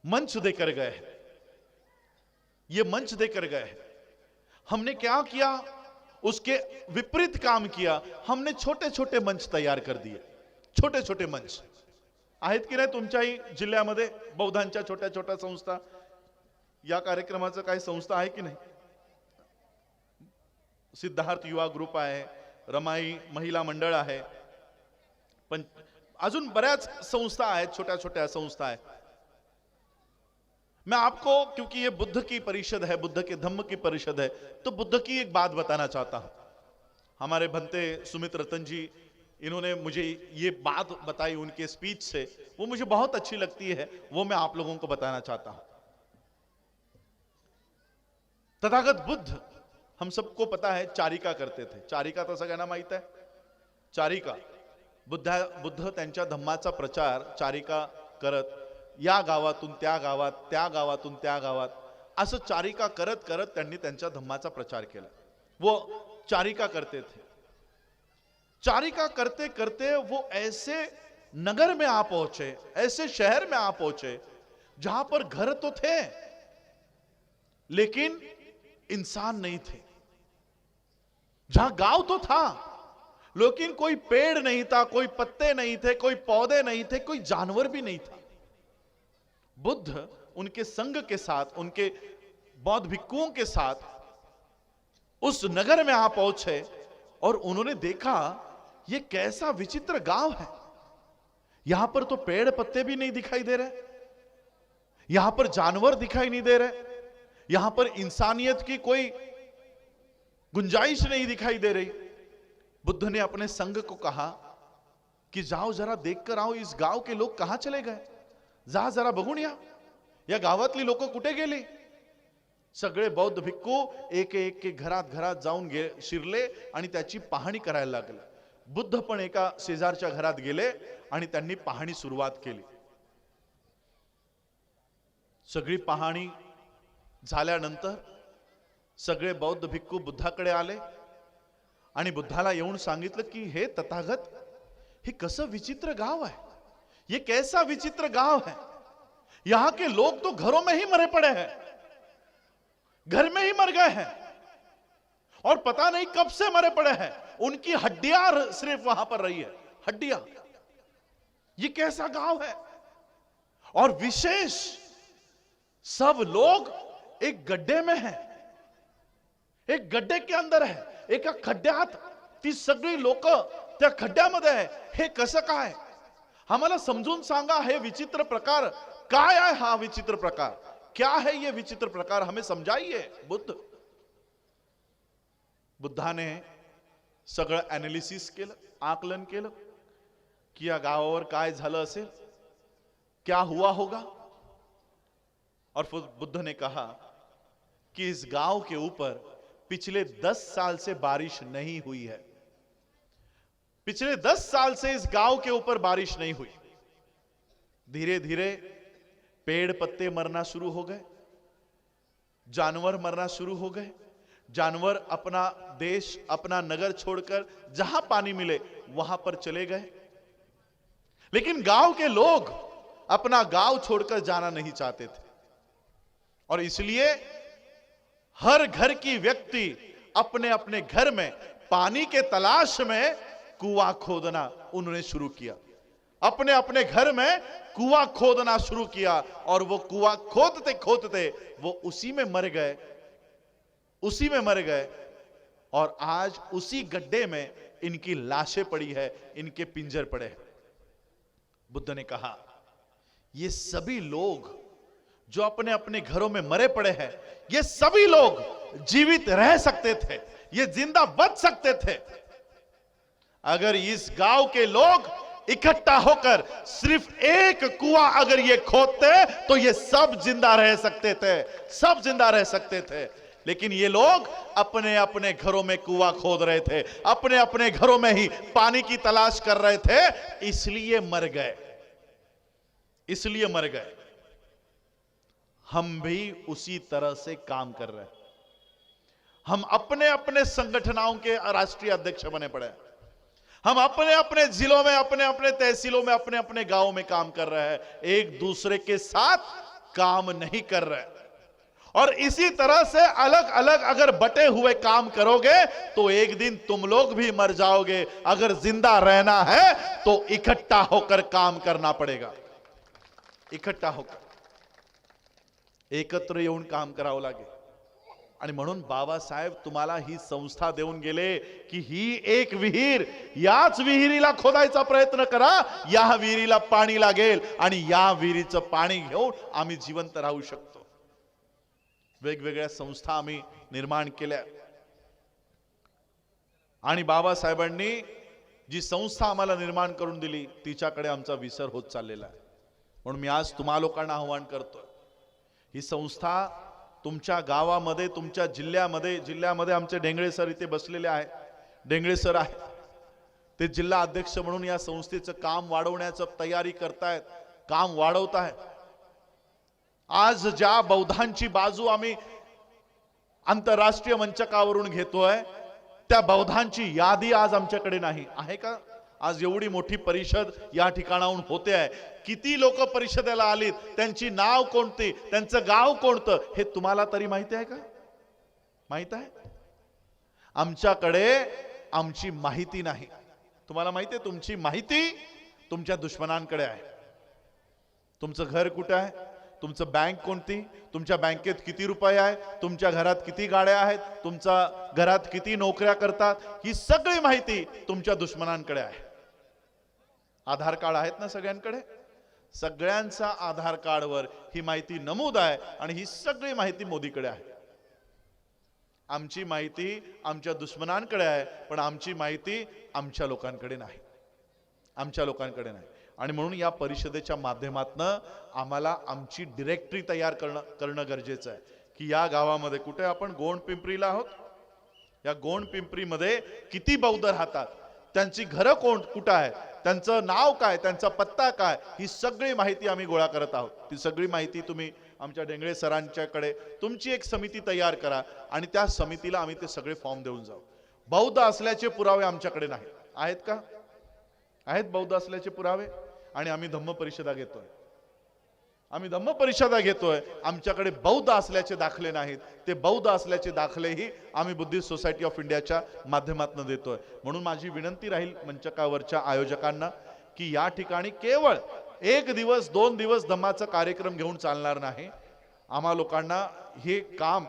मंच देकर गए हैं, ये मंच देकर गए हैं। हमने क्या किया? उसके विपरीत काम किया। हमने छोटे छोटे मंच तैयार कर दिए, छोटे छोटे मंच आहेत की नाही तुमच्याही जिल्ह्यामध्ये? बौद्धांच्या छोट्या छोट्या संस्था, या कार्यक्रमाचं काही संस्था आहे की नाही? सिद्धार्थ युवा ग्रुप आहे, रमाई महिला मंडळ आहे, पण अजून बऱ्याच संस्था आहेत, छोट्या छोट्या संस्था आहेत। मैं आपको, क्योंकि ये बुद्ध की परिषद है, बुद्ध के धम्म की परिषद है, तो बुद्ध की एक बात बताना चाहता हूं। हमारे भंते सुमित रतन जी, इन्होंने मुझे ये बात बताई उनके स्पीच से, वो मुझे बहुत अच्छी लगती है, वो मैं आप लोगों को बताना चाहता हूं। तथागत बुद्ध, हम सबको पता है, चारिका करते थे। चारिका तर सगळ्यांना माहित आहे, चारिका। बुद्ध त्यांच्या धम्माचा प्रचार चारिका करत या गावातून त्या गावात, त्या गावातून त्या गावात, असं चारिका करत करत त्यांनी त्यांच्या धम्माचा प्रचार केला। वो चारिका करते थे। चारिका करते करते वो ऐसे नगर में आ पहुंचे, ऐसे शहर में आ पहुंचे जहां पर घर तो थे लेकिन इंसान नहीं थे, जहां गांव तो था लेकिन कोई पेड़ नहीं था, कोई पत्ते नहीं थे, कोई पौधे नहीं थे, कोई जानवर भी नहीं था। बुद्ध उनके संग के साथ, उनके बौद्ध भिक्षुओं के साथ उस नगर में आ पहुंचे और उन्होंने देखा ये कैसा विचित्र गांव है। यहां पर तो पेड़ पत्ते भी नहीं दिखाई दे रहे, यहां पर जानवर दिखाई नहीं दे रहे, यहां पर इंसानियत की कोई गुंजाइश नहीं दिखाई दे रही। बुद्ध ने अपने संग को कहा कि जाओ जरा देख कर आओ, इस गांव के लोग कहां चले गए, जा जरा बघून या गावातली लोक कुठे गेली। सगळे बौद्ध भिक्खू एक एक घरात घरात जाऊन शिरले आणि त्याची पाहणी करायला लागले। बुद्ध पण एका शेजारच्या घरात गेले आणि त्यांनी पाहणी सुरुवात केली। सगळी पाहणी झाल्यानंतर सगळे बौद्ध भिक्खू बुद्धाकडे आले आणि बुद्धाला येऊन सांगितलं की हे तथागत, हे कसं विचित्र गाव है, ये कैसा विचित्र गांव है, यहां के लोग तो घरों में ही मरे पड़े हैं, घर में ही मर गए हैं और पता नहीं कब से मरे पड़े हैं, उनकी हड्डियां सिर्फ वहां पर रही है, हड्डियां। ये कैसा गांव है? और विशेष सब लोग एक गड्डे में है, एक गड्डे के अंदर है, एका खड्ड्यात ती सगळी लोक त्या खड्ड्यामध्ये आहे. हे कसं काय? आम्हाला समजून सांगा. हे विचित्र प्रकार काय आहे? हा विचित्र प्रकार क्या है? ये विचित्र प्रकार हमें समजाइए. बुद्धाने सगळं ऍनालिसिस केलं, आकलन केलं की या गावावर काय झालं असेल, क्या हुआ होगा. और फिर बुद्ध ने कहा कि इस गांव के ऊपर पिछले 10 साल से बारिश नहीं हुई है. पिछले 10 साल से इस गांव के ऊपर बारिश नहीं हुई. धीरे धीरे पेड़ पत्ते मरना शुरू हो गए, जानवर मरना शुरू हो गए. जानवर अपना देश, अपना नगर छोड़कर जहां पानी मिले वहां पर चले गए. लेकिन गांव के लोग अपना गांव छोड़कर जाना नहीं चाहते थे. और इसलिए हर घर की व्यक्ति अपने अपने घर में पानी के तलाश में कुआं खोदना उन्होंने शुरू किया. अपने अपने घर में कुआं खोदना शुरू किया और वो कुआं खोदते खोदते वो उसी में मर गए, उसी में मर गए. और आज उसी गड्ढे में इनकी लाशें पड़ी है, इनके पिंजर पड़े हैं. बुद्ध ने कहा ये सभी लोग जो अपने अपने घरों में मरे पड़े हैं, ये सभी लोग जीवित रह सकते थे, ये जिंदा बच सकते थे अगर इस गांव के लोग इकट्ठा होकर सिर्फ एक कुआं अगर ये खोदते तो ये सब जिंदा रह सकते थे, सब जिंदा रह सकते थे. लेकिन ये लोग अपने अपने घरों में कुआं खोद रहे थे, अपने अपने घरों में ही पानी की तलाश कर रहे थे, इसलिए मर गए, इसलिए मर गए. हम भी उसी तरह से काम कर रहे हैं. हम अपने अपने संगठनों के राष्ट्रीय अध्यक्ष बने पड़े हैं. हम अपने अपने जिलों में, अपने अपने तहसीलों में, अपने अपने गांवों में काम कर रहे हैं, एक दूसरे के साथ काम नहीं कर रहे. और इसी तरह से अलग अलग अगर बटे हुए काम करोगे तो एक दिन तुम लोग भी मर जाओगे. अगर जिंदा रहना है तो इकट्ठा होकर काम करना पड़ेगा, इकट्ठा होकर एकत्र येऊन काम करावं लागेल. आणि म्हणून बाबासाहेब तुम्हाला ही संस्था देऊन गेले की ही एक विहीर, याच विहिरीला खोदायचा प्रयत्न करा, या विहिरीला पाणी लागेल आणि या विहिरीचं पाणी घेऊन आम्ही जिवंत राहू शकतो. वेगवेगळ्या संस्था आम्ही निर्माण केल्या आणि बाबासाहेबांनी जी संस्था आम्हाला निर्माण करून दिली तिच्याकडे आमचा विसर होत चाललेला आहे. म्हणून मी आज तुम्हा लोकांना आव्हान करतो, ही संस्था तुमच्या गावामध्ये, तुमच्या जिल्ह्यामध्ये आमचे डेंगळे सर इथे बसलेले आहेत. डेंगळे सर आहे ते जिल्हा अध्यक्ष म्हणून या संस्थेचं काम वाढवण्याचं तयारी करतायत, काम वाढवत आहेत. आज ज्या बौद्धांची बाजू आम्ही आंतरराष्ट्रीय मंचकावरून घेतोय त्या बौद्धांची यादी आज आमच्याकडे नाही आहे का? आज एवढी मोठी परिषद या ठिकाणाहून होते आहे, किती लोक परिषदेला आलीत, त्यांची नाव कोणती, त्यांचं गाव कोणतं हे तुम्हाला तरी माहिती आहे का? माहित आहे? आमच्याकडे आमची माहिती नाही. तुम्हाला माहिती आहे तुमची माहिती तुमच्या दुश्मनांकडे आहे. तुमचं घर कुठे आहे, तुमचं बँक कोणती, तुमच्या बँकेत किती रुपये आहे, तुमच्या घरात किती गाड्या आहेत, तुमच्या घरात किती नोकऱ्या करतात, ही सगळी माहिती तुमच्या दुश्मनांकडे आहे. आधार कार्ड आहेत ना सगळ्यांकडे, सगळ्यांचा आधार कार्डवर ही माहिती नमूद आहे आणि ही सगळी माहिती मोदीकडे आहे. आमची माहिती आमच्या दुश्मनांकडे आहे, पण आमची माहिती आमच्या लोकांकडे नाही, आमच्या लोकांकडे नाही. आणि म्हणून या परिषदेच्या माध्यमातून आम्हाला आमची डायरेक्टरी तयार करणं गरजेचं आहे की या गावामध्ये कुठे आपण गोंडपिंपरीला आहोत, या गोंडपिंपरीमध्ये किती बौद्ध राहतात, त्यांची घरं कुठं आहेत, त्यांचं नाव काय, त्यांचा पत्ता काय, ही सगळी माहिती आम्ही गोळा करत आहोत. ती सगळी माहिती तुम्ही आमच्या डेंगळे सरांच्याकडे तुमची एक समिती तयार करा आणि त्या समितीला आम्ही ते सगळे फॉर्म देऊन जाऊ. बौद्ध असल्याचे पुरावे आमच्याकडे नाही आहेत का? आहेत बौद्ध असल्याचे पुरावे? आणि आम्ही धम्म परिषदा घेतोय, आम्ही धम्म परिषदा घेतोय, आमच्याकडे बौद्ध असल्याचे दाखले नाहीत. ते बौद्ध असल्याचे दाखलेही आम्ही बुद्धिस्ट सोसायटी ऑफ इंडियाच्या माध्यमातून देतोय. म्हणून माझी विनंती राहील मंचकावरच्या आयोजकांना की या ठिकाणी केवळ एक दिवस 2 दिवस दमाचा कार्यक्रम घेऊन चालणार नाही. आम्हा लोकांना हे काम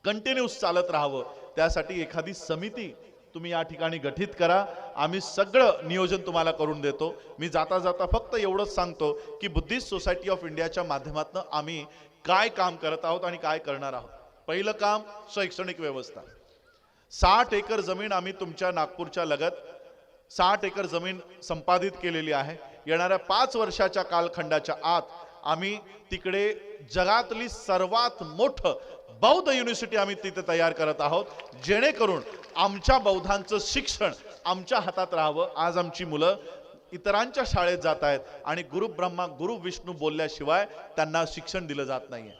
कंटिन्यूस चालत राहावं, त्यासाठी एखादी समिती तुम्ही या ठिकाणी गठीत करा. आम्ही सगळं नियोजन तुम्हाला करून देतो. मी जाता जाता फक्त एवढंच सांगतो की बुद्धिस्ट सोसायटी ऑफ इंडियाच्या माध्यमातून आम्ही काय काम करत आहोत आणि काय करणार आहोत. पहिलं काम शैक्षणिक व्यवस्था. 60 एकर जमीन आम्ही तुमच्या नागपूरच्या लगत 60 एकर जमीन संपादित केलेली आहे. येणाऱ्या 5 वर्षाच्या कालखंडाच्या आत आम्ही तिकडे जगातली सर्वात मोठं बौद्ध युनिव्हर्सिटी आम्ही तिथे तयार करत आहोत, जेणेकरून आमच्या बौद्धांचं शिक्षण आमच्या हातात राहावं. आज आमची मुलं इतरांच्या शाळेत जात आहेत आणि गुरु ब्रह्मा गुरु विष्णू बोलल्याशिवाय त्यांना शिक्षण दिलं जात नाहीये.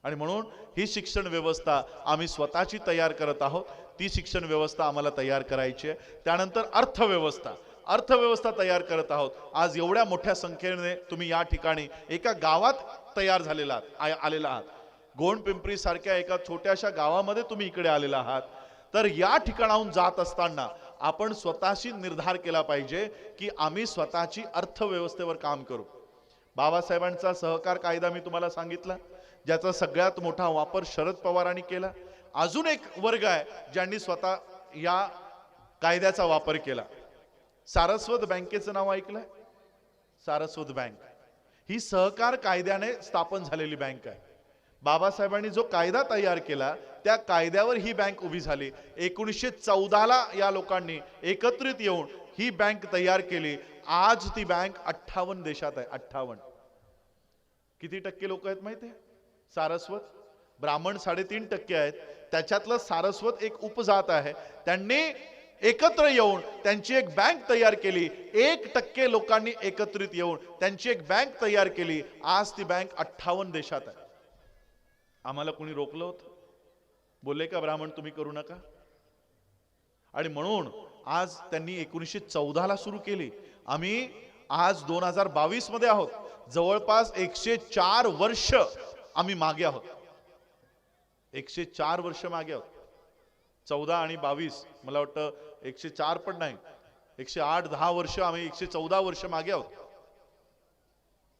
आणि म्हणून ही शिक्षण व्यवस्था आम्ही स्वतःची तयार करत आहोत. ती शिक्षण व्यवस्था आम्हाला तयार करायची आहे. त्यानंतर अर्थव्यवस्था तयार करत आहोत. आज एवढ्या मोठ्या संख्येने तुम्ही या ठिकाणी एका गावात तयार झालेला आलेला आहात. गोंडपिंपरी सारख्या एका छोट्याशा गावामध्ये तुम्ही इकडे आलेला आहात. तर या ठिकाणाहून जात असताना आपण स्वतःशी निर्धार केला पाहिजे की आम्ही स्वतःची अर्थव्यवस्थेवर काम करू. बाबासाहेबांचा सहकार कायदा मी तुम्हाला सांगितला, ज्याचा सगळ्यात मोठा वापर शरद पवारांनी केला. अजून एक वर्ग आहे ज्यांनी स्वतः या कायद्याचा वापर केला. सारस्वत बँकेचं नाव ऐकलंय? सारस्वत बँक ही सहकार कायद्याने स्थापन झालेली बँक आहे. बाबासाहेबांनी जो कायदा तयार केला त्या कायद्यावर ही बँक उभी झाली. 1914ला या लोकांनी एकत्रित येऊन ही बँक तयार केली. आज ती बँक 58 देशात आहे. 58. किती टक्के लोक आहेत माहिती आहे? सारस्वत ब्राह्मण 3.5% आहेत. त्याच्यातलं सारस्वत एक उपजात आहे. त्यांनी एकत्र येऊन त्यांची एक बँक तयार केली. 1% लोकांनी एकत्रित येऊन त्यांची एक बँक तयार केली. आज ती बँक 58 देशात आहे. आम्हाला कोणी रोखलं होतं? बोलले का ब्राह्मण तुम्ही करू नका? आणि म्हणून आज त्यांनी 1914ला सुरू केली. आम्ही आज 2022 मध्ये आहोत. जवळपास 104 वर्ष आम्ही मागे आहोत. 104 वर्ष मागे आहोत. 14 आणि 22 मला वाटतं 104 पण नाही, 108-10 वर्ष आम्ही 114 वर्ष मागे आहोत.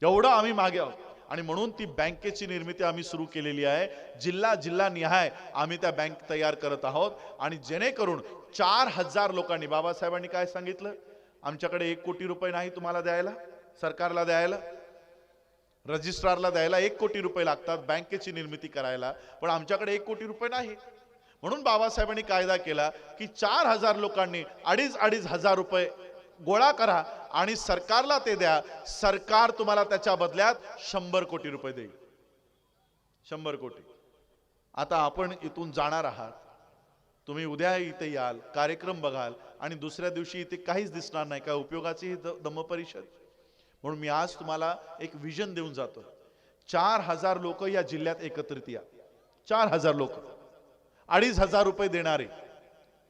एवढं आम्ही मागे आहोत. आणि म्हणून ती बँकेची निर्मिती आम्ही सुरू केलेली आहे. जिल्हा निहाय आम्ही त्या बँक तयार करत आहोत. आणि जेणेकरून 4000 लोकांनी, बाबासाहेबांनी काय सांगितलं, आमच्याकडे 1 कोटी रुपये नाही तुम्हाला द्यायला, सरकारला द्यायला, रजिस्ट्रारला द्यायला 1 कोटी रुपये लागतात बँकेची निर्मिती करायला, पण आमच्याकडे 1 कोटी रुपये नाही. म्हणून बाबासाहेबांनी कायदा केला की 4000 लोकांनी 2,500 हजार रुपये गोळा करा आणि सरकारला ते द्या. सरकार तुम्हाला त्याच्या बदल्यात 100 कोटी रुपये देईल. 100 कोटी. आता आपण इथून जाणार आहात. तुम्ही उद्या इथे याल, कार्यक्रम बघाल आणि दुसऱ्या दिवशी इथे काहीच दिसणार नाही. काय उपयोगाची ही धम्मपरिषद? म्हणून मी आज तुम्हाला एक विजन देऊन जातो. 4000 लोक या जिल्ह्यात एकत्रित या. 4000 लोक, 2,500 रुपये देणारे.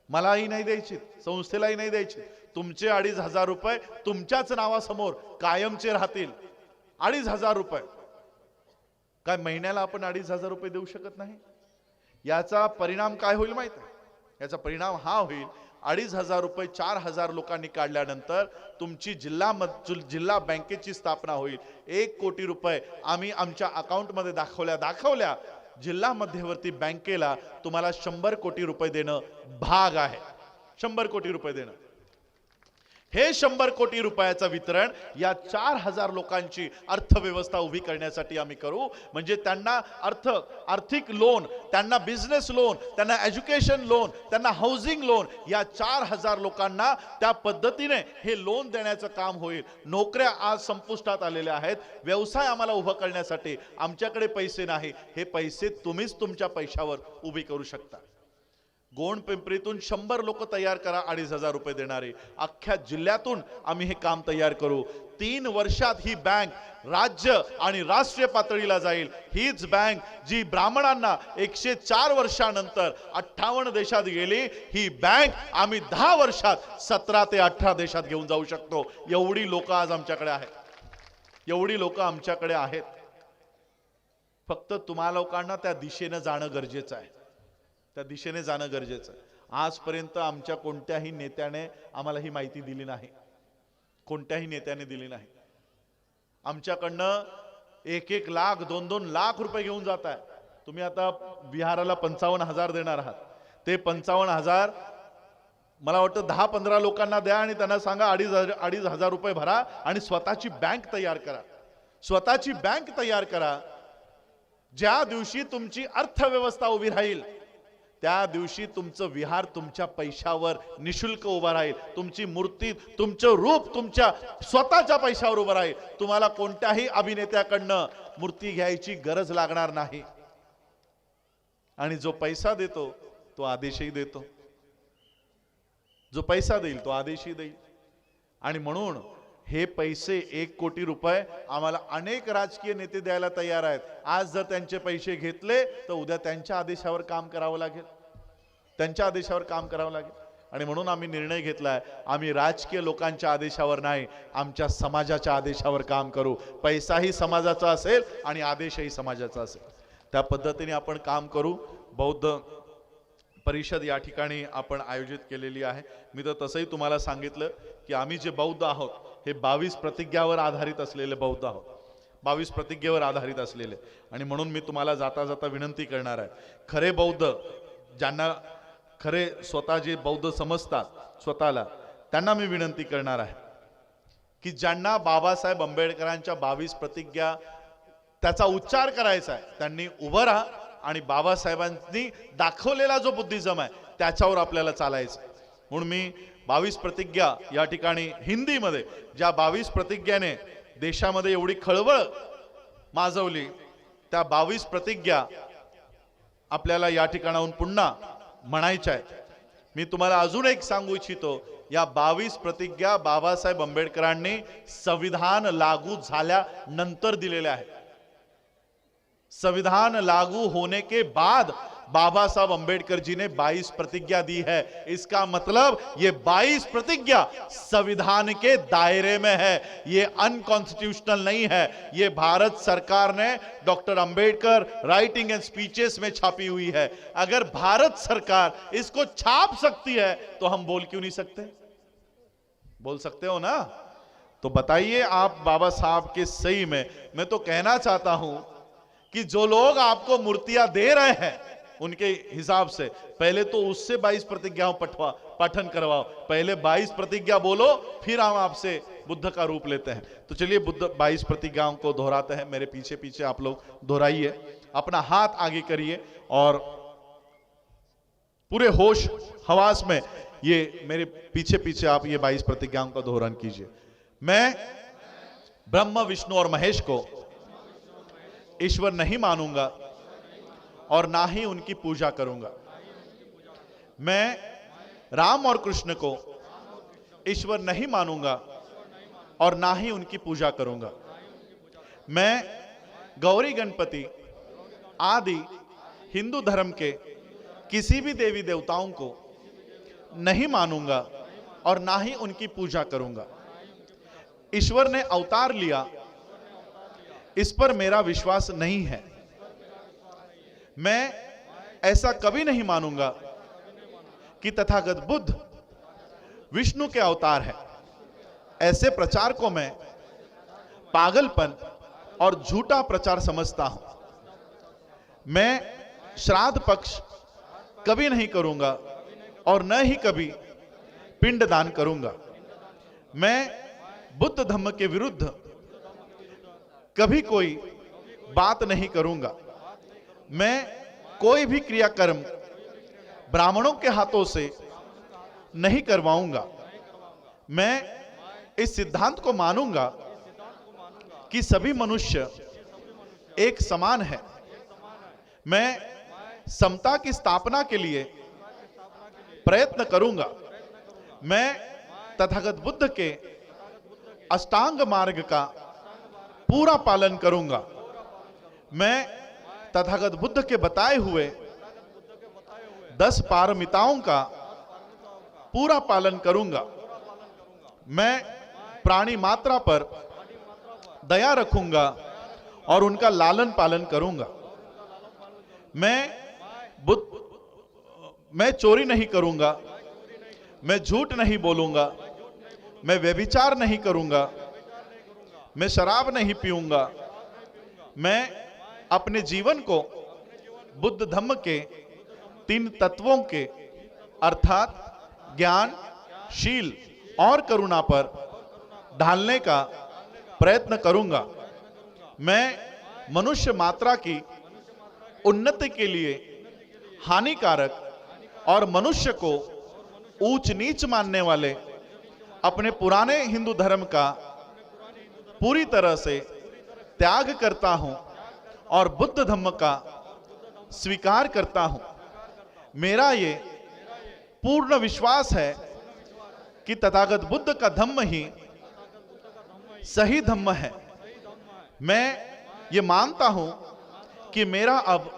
मलाही नाही द्यायचे, संस्थेलाही नाही द्यायचे. तुमचे 2,500 रुपये तुमच्याच नावासमोर कायमचे राहतील. 2,500 रुपये. काय महिन्याला आपण 2,500 रुपये देऊ शकत नाही? याचा परिणाम काय होईल माहित आहे? याचा परिणाम हा होईल, 2,500 रुपये 4,000 लोकांनी काढल्यानंतर तुमची जिल्हा बँकेची स्थापना होईल. 1 कोटी रुपये आम्ही आमच्या अकाउंट मध्ये दाखवल्या जिल्हा मध्यवर्ती बँकेला तुम्हाला 100 कोटी रुपये देणं भाग आहे. 100 कोटी रुपये देणं. हे 100 कोटी रुपयाचं वितरण या 4000 लोकांची अर्थव्यवस्था उभी करण्यासाठी आम्ही करू. म्हणजे त्यांना आर्थिक लोन, त्यांना बिझनेस लोन, त्यांना एज्युकेशन लोन, त्यांना हाऊसिंग लोन, या 4000 लोकांना त्या पद्धतीने हे लोन देण्याचं काम होईल. नोकऱ्या आज संपुष्टात आलेल्या आहेत. व्यवसाय आम्हाला उभा करण्यासाठी आमच्याकडे पैसे नाही. हे पैसे तुम्हीच तुमच्या पैशावर उभी करू शकता. गोंडपिंपरीतून 100 लोक तयार करा 2,500 रुपये देणारे. अख्ख्या जिल्ह्यातून आम्ही हे काम तयार करू. 3 वर्षात ही बँक राज्य आणि राष्ट्रीय पातळीला जाईल. हीच बँक जी ब्राह्मणांना 104 वर्षानंतर 58 देशात गेली, ही बँक आम्ही 10 वर्षात 17 ते 18 देशात घेऊन जाऊ शकतो. एवढी लोक आज आमच्याकडे आहेत. एवढी लोक आमच्याकडे आहेत. फक्त तुम्हा लोकांना त्या दिशेने जाणं गरजेचं आहे. त्या दिशेने जाणं गरजेचं आहे. आजपर्यंत आमच्या कोणत्याही नेत्याने आम्हाला ही माहिती दिली नाही. कोणत्याही नेत्याने दिली नाही. आमच्याकडनं 1-1 लाख 2-2 लाख रुपये घेऊन जाताय। तुम्ही आता विहाराला 55,000 देणार आहात, ते 55,000 मला वाटतं 10-15 लोकांना द्या आणि त्यांना सांगा 2,500 रुपये भरा आणि स्वतःची बँक तयार करा, स्वतःची बँक तयार करा। ज्या दिवशी तुमची अर्थव्यवस्था उभी राहील त्या दिवशी तुमचं विहार तुमच्या पैशावर निशुल्क उभा राहील, तुमची मूर्ती तुमचं रूप तुमच्या स्वतःच्या पैशावर उभं राहील। तुम्हाला कोणत्याही अभिनेत्याकडनं मूर्ती घ्यायची गरज लागणार नाही आणि जो पैसा देतो तो आदेशही देतो, जो पैसा देईल तो आदेशही देईल। आणि म्हणून हे पैसे 1 कोटी रुपये आम्हाला अनेक राजकीय नेते द्यायला तयार आहेत। आज जर त्यांचे पैसे घेतले तर उद्या त्यांच्या आदेशावर काम करावं लागेल, त्यांच्या आदेशावर काम करावं लागेल। आणि म्हणून आम्ही निर्णय घेतलाय, आम्ही राजकीय लोकांच्या आदेशावर नाही, आमच्या समाजाच्या आदेशावर काम करू। पैसाही समाजाचा असेल आणि आदेशही समाजाचा असेल, त्या पद्धतीने आपण काम करू। बौद्ध परिषद या ठिकाणी आपण आयोजित केलेली आहे। मी तर तसंही तुम्हाला सांगितलं की आम्ही जे बौद्ध आहोत हे 22 प्रतिज्ञावर आधारित असलेले बौद्ध आहोत, 22 प्रतिज्ञेवर आधारित असलेले। आणि म्हणून मी तुम्हाला जाता जाता विनंती करणार आहे, खरे बौद्ध ज्यांना खरे स्वतः जे बौद्ध समजतात स्वतःला, त्यांना मी विनंती करणार आहे की ज्यांना बाबासाहेब आंबेडकरांच्या 22 प्रतिज्ञा त्याचा उच्चार करायचा आहे त्यांनी उभं राहा आणि बाबासाहेबांनी दाखवलेला जो बुद्धिझम आहे त्याच्यावर आपल्याला चालायचं। म्हणून मी 22 प्रतिज्ञा या ठिकाणी हिंदीमध्ये, ज्या 22 प्रतिज्ञाने देशामध्ये एवढी खळबळ माजवली, त्या 22 प्रतिज्ञा आपल्याला या ठिकाणाहून पुन्हा म्हणायच्या आहेत। मी तुम्हाला अजून एक सांगू इच्छितो, या 22 प्रतिज्ञा बाबासाहेब आंबेडकरांनी संविधान लागू झाल्यानंतर दिलेल्या आहेत। संविधान लागू होने के बाद बाबा साहब अंबेडकर जी ने 22 प्रतिज्ञा दी है। इसका मतलब ये 22 प्रतिज्ञा संविधान के दायरे में है, ये अनकॉन्स्टिट्यूशनल नहीं है। ये भारत सरकार ने doctor Ambedkar writing and speeches में छापी हुई है। अगर भारत सरकार इसको छाप सकती है तो हम बोल क्यों नहीं सकते? बोल सकते हो ना? तो बताइए आप बाबा साहब के सही में। मैं तो कहना चाहता हूं कि जो लोग आपको मूर्तियां दे रहे हैं उनके हिसाब से पहले तो उससे 22 प्रतिज्ञाओं पठन करवाओ। पहले 22 प्रतिज्ञा बोलो, फिर हम आपसे बुद्ध का रूप लेते हैं। तो चलिए बुद्ध 22 प्रतिज्ञाओं को दोहराते हैं। मेरे पीछे पीछे आप लोग दोहराइए, अपना हाथ आगे करिए और पूरे होश हवास में ये मेरे पीछे पीछे आप ये 22 प्रतिज्ञाओं का दोहरान कीजिए। मैं ब्रह्म विष्णु और महेश को ईश्वर नहीं मानूंगा और ना ही उनकी पूजा करूंगा। मैं राम और कृष्ण को ईश्वर नहीं मानूंगा और ना ही उनकी पूजा करूंगा। मैं गौरी गणपति आदि हिंदू धर्म के किसी भी देवी देवताओं को नहीं मानूंगा और ना ही उनकी पूजा करूंगा। ईश्वर ने अवतार लिया, इस पर मेरा विश्वास नहीं है। मैं ऐसा कभी नहीं मानूंगा कि तथागत बुद्ध विष्णु के अवतार है। ऐसे प्रचार को मैं पागलपन और झूठा प्रचार समझता हूं। मैं श्राद्ध पक्ष कभी नहीं करूंगा और न ही कभी पिंडदान करूंगा। मैं बुद्ध धम्म के विरुद्ध कभी कोई बात नहीं करूंगा। मैं कोई भी क्रियाकर्म ब्राह्मणों के हाथों से नहीं करवाऊंगा। मैं इस सिद्धांत को मानूंगा कि सभी मनुष्य एक समान है। मैं समता की स्थापना के लिए प्रयत्न करूंगा। मैं तथागत बुद्ध के अष्टांग मार्ग का पूरा पालन करूंगा। मैं तथागत बुद्ध के बताए हुए 10 पारमिताओं का पूरा पालन करूंगा। मैं प्राणी मात्रा पर दया रखूंगा और उनका लालन पालन करूंगा। मैं चोरी नहीं करूंगा, मैं झूठ नहीं बोलूंगा, मैं व्यभिचार नहीं करूंगा, मैं शराब नहीं पीऊंगा, मैं अपने जीवन को बुद्ध धम्म के 3 तत्वों के अर्थात ज्ञान, शील और करुणा पर ढालने का प्रयत्न करूंगा। मैं मनुष्य मात्रा की उन्नति के लिए हानिकारक और मनुष्य को ऊंच नीच मानने वाले अपने पुराने हिंदू धर्म का पूरी तरह से त्याग करता हूं और बुद्ध धम्म का स्वीकार करता हूं। मेरा ये पूर्ण विश्वास है कि तथागत बुद्ध का धम्म ही सही धम्म है। मैं ये मानता हूं कि मेरा अब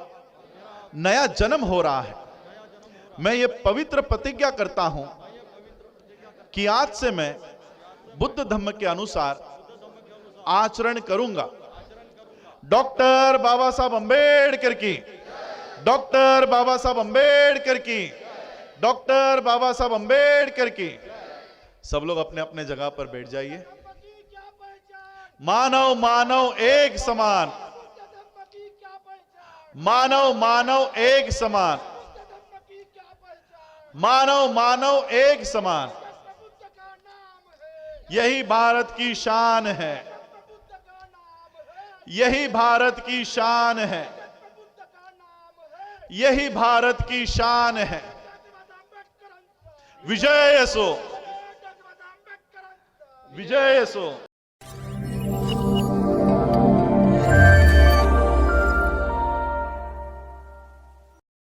नया जन्म हो रहा है। मैं ये पवित्र प्रतिज्ञा करता हूं कि आज से मैं बुद्ध धम्म के अनुसार आचरण करूंगा। डॉक्टर बाबा साहब अंबेडकर की, डॉक्टर बाबा साहब अंबेडकर की, डॉक्टर बाबा साहब अंबेडकर की। सब लोग अपने अपने जगह पर बैठ जाइए। मानव मानव एक समान, मानव मानव एक समान, मानव मानव एक समान। यही भारत की शान है, यही भारत की शान है, यही भारत की शान है। विजय असो, विजय असो।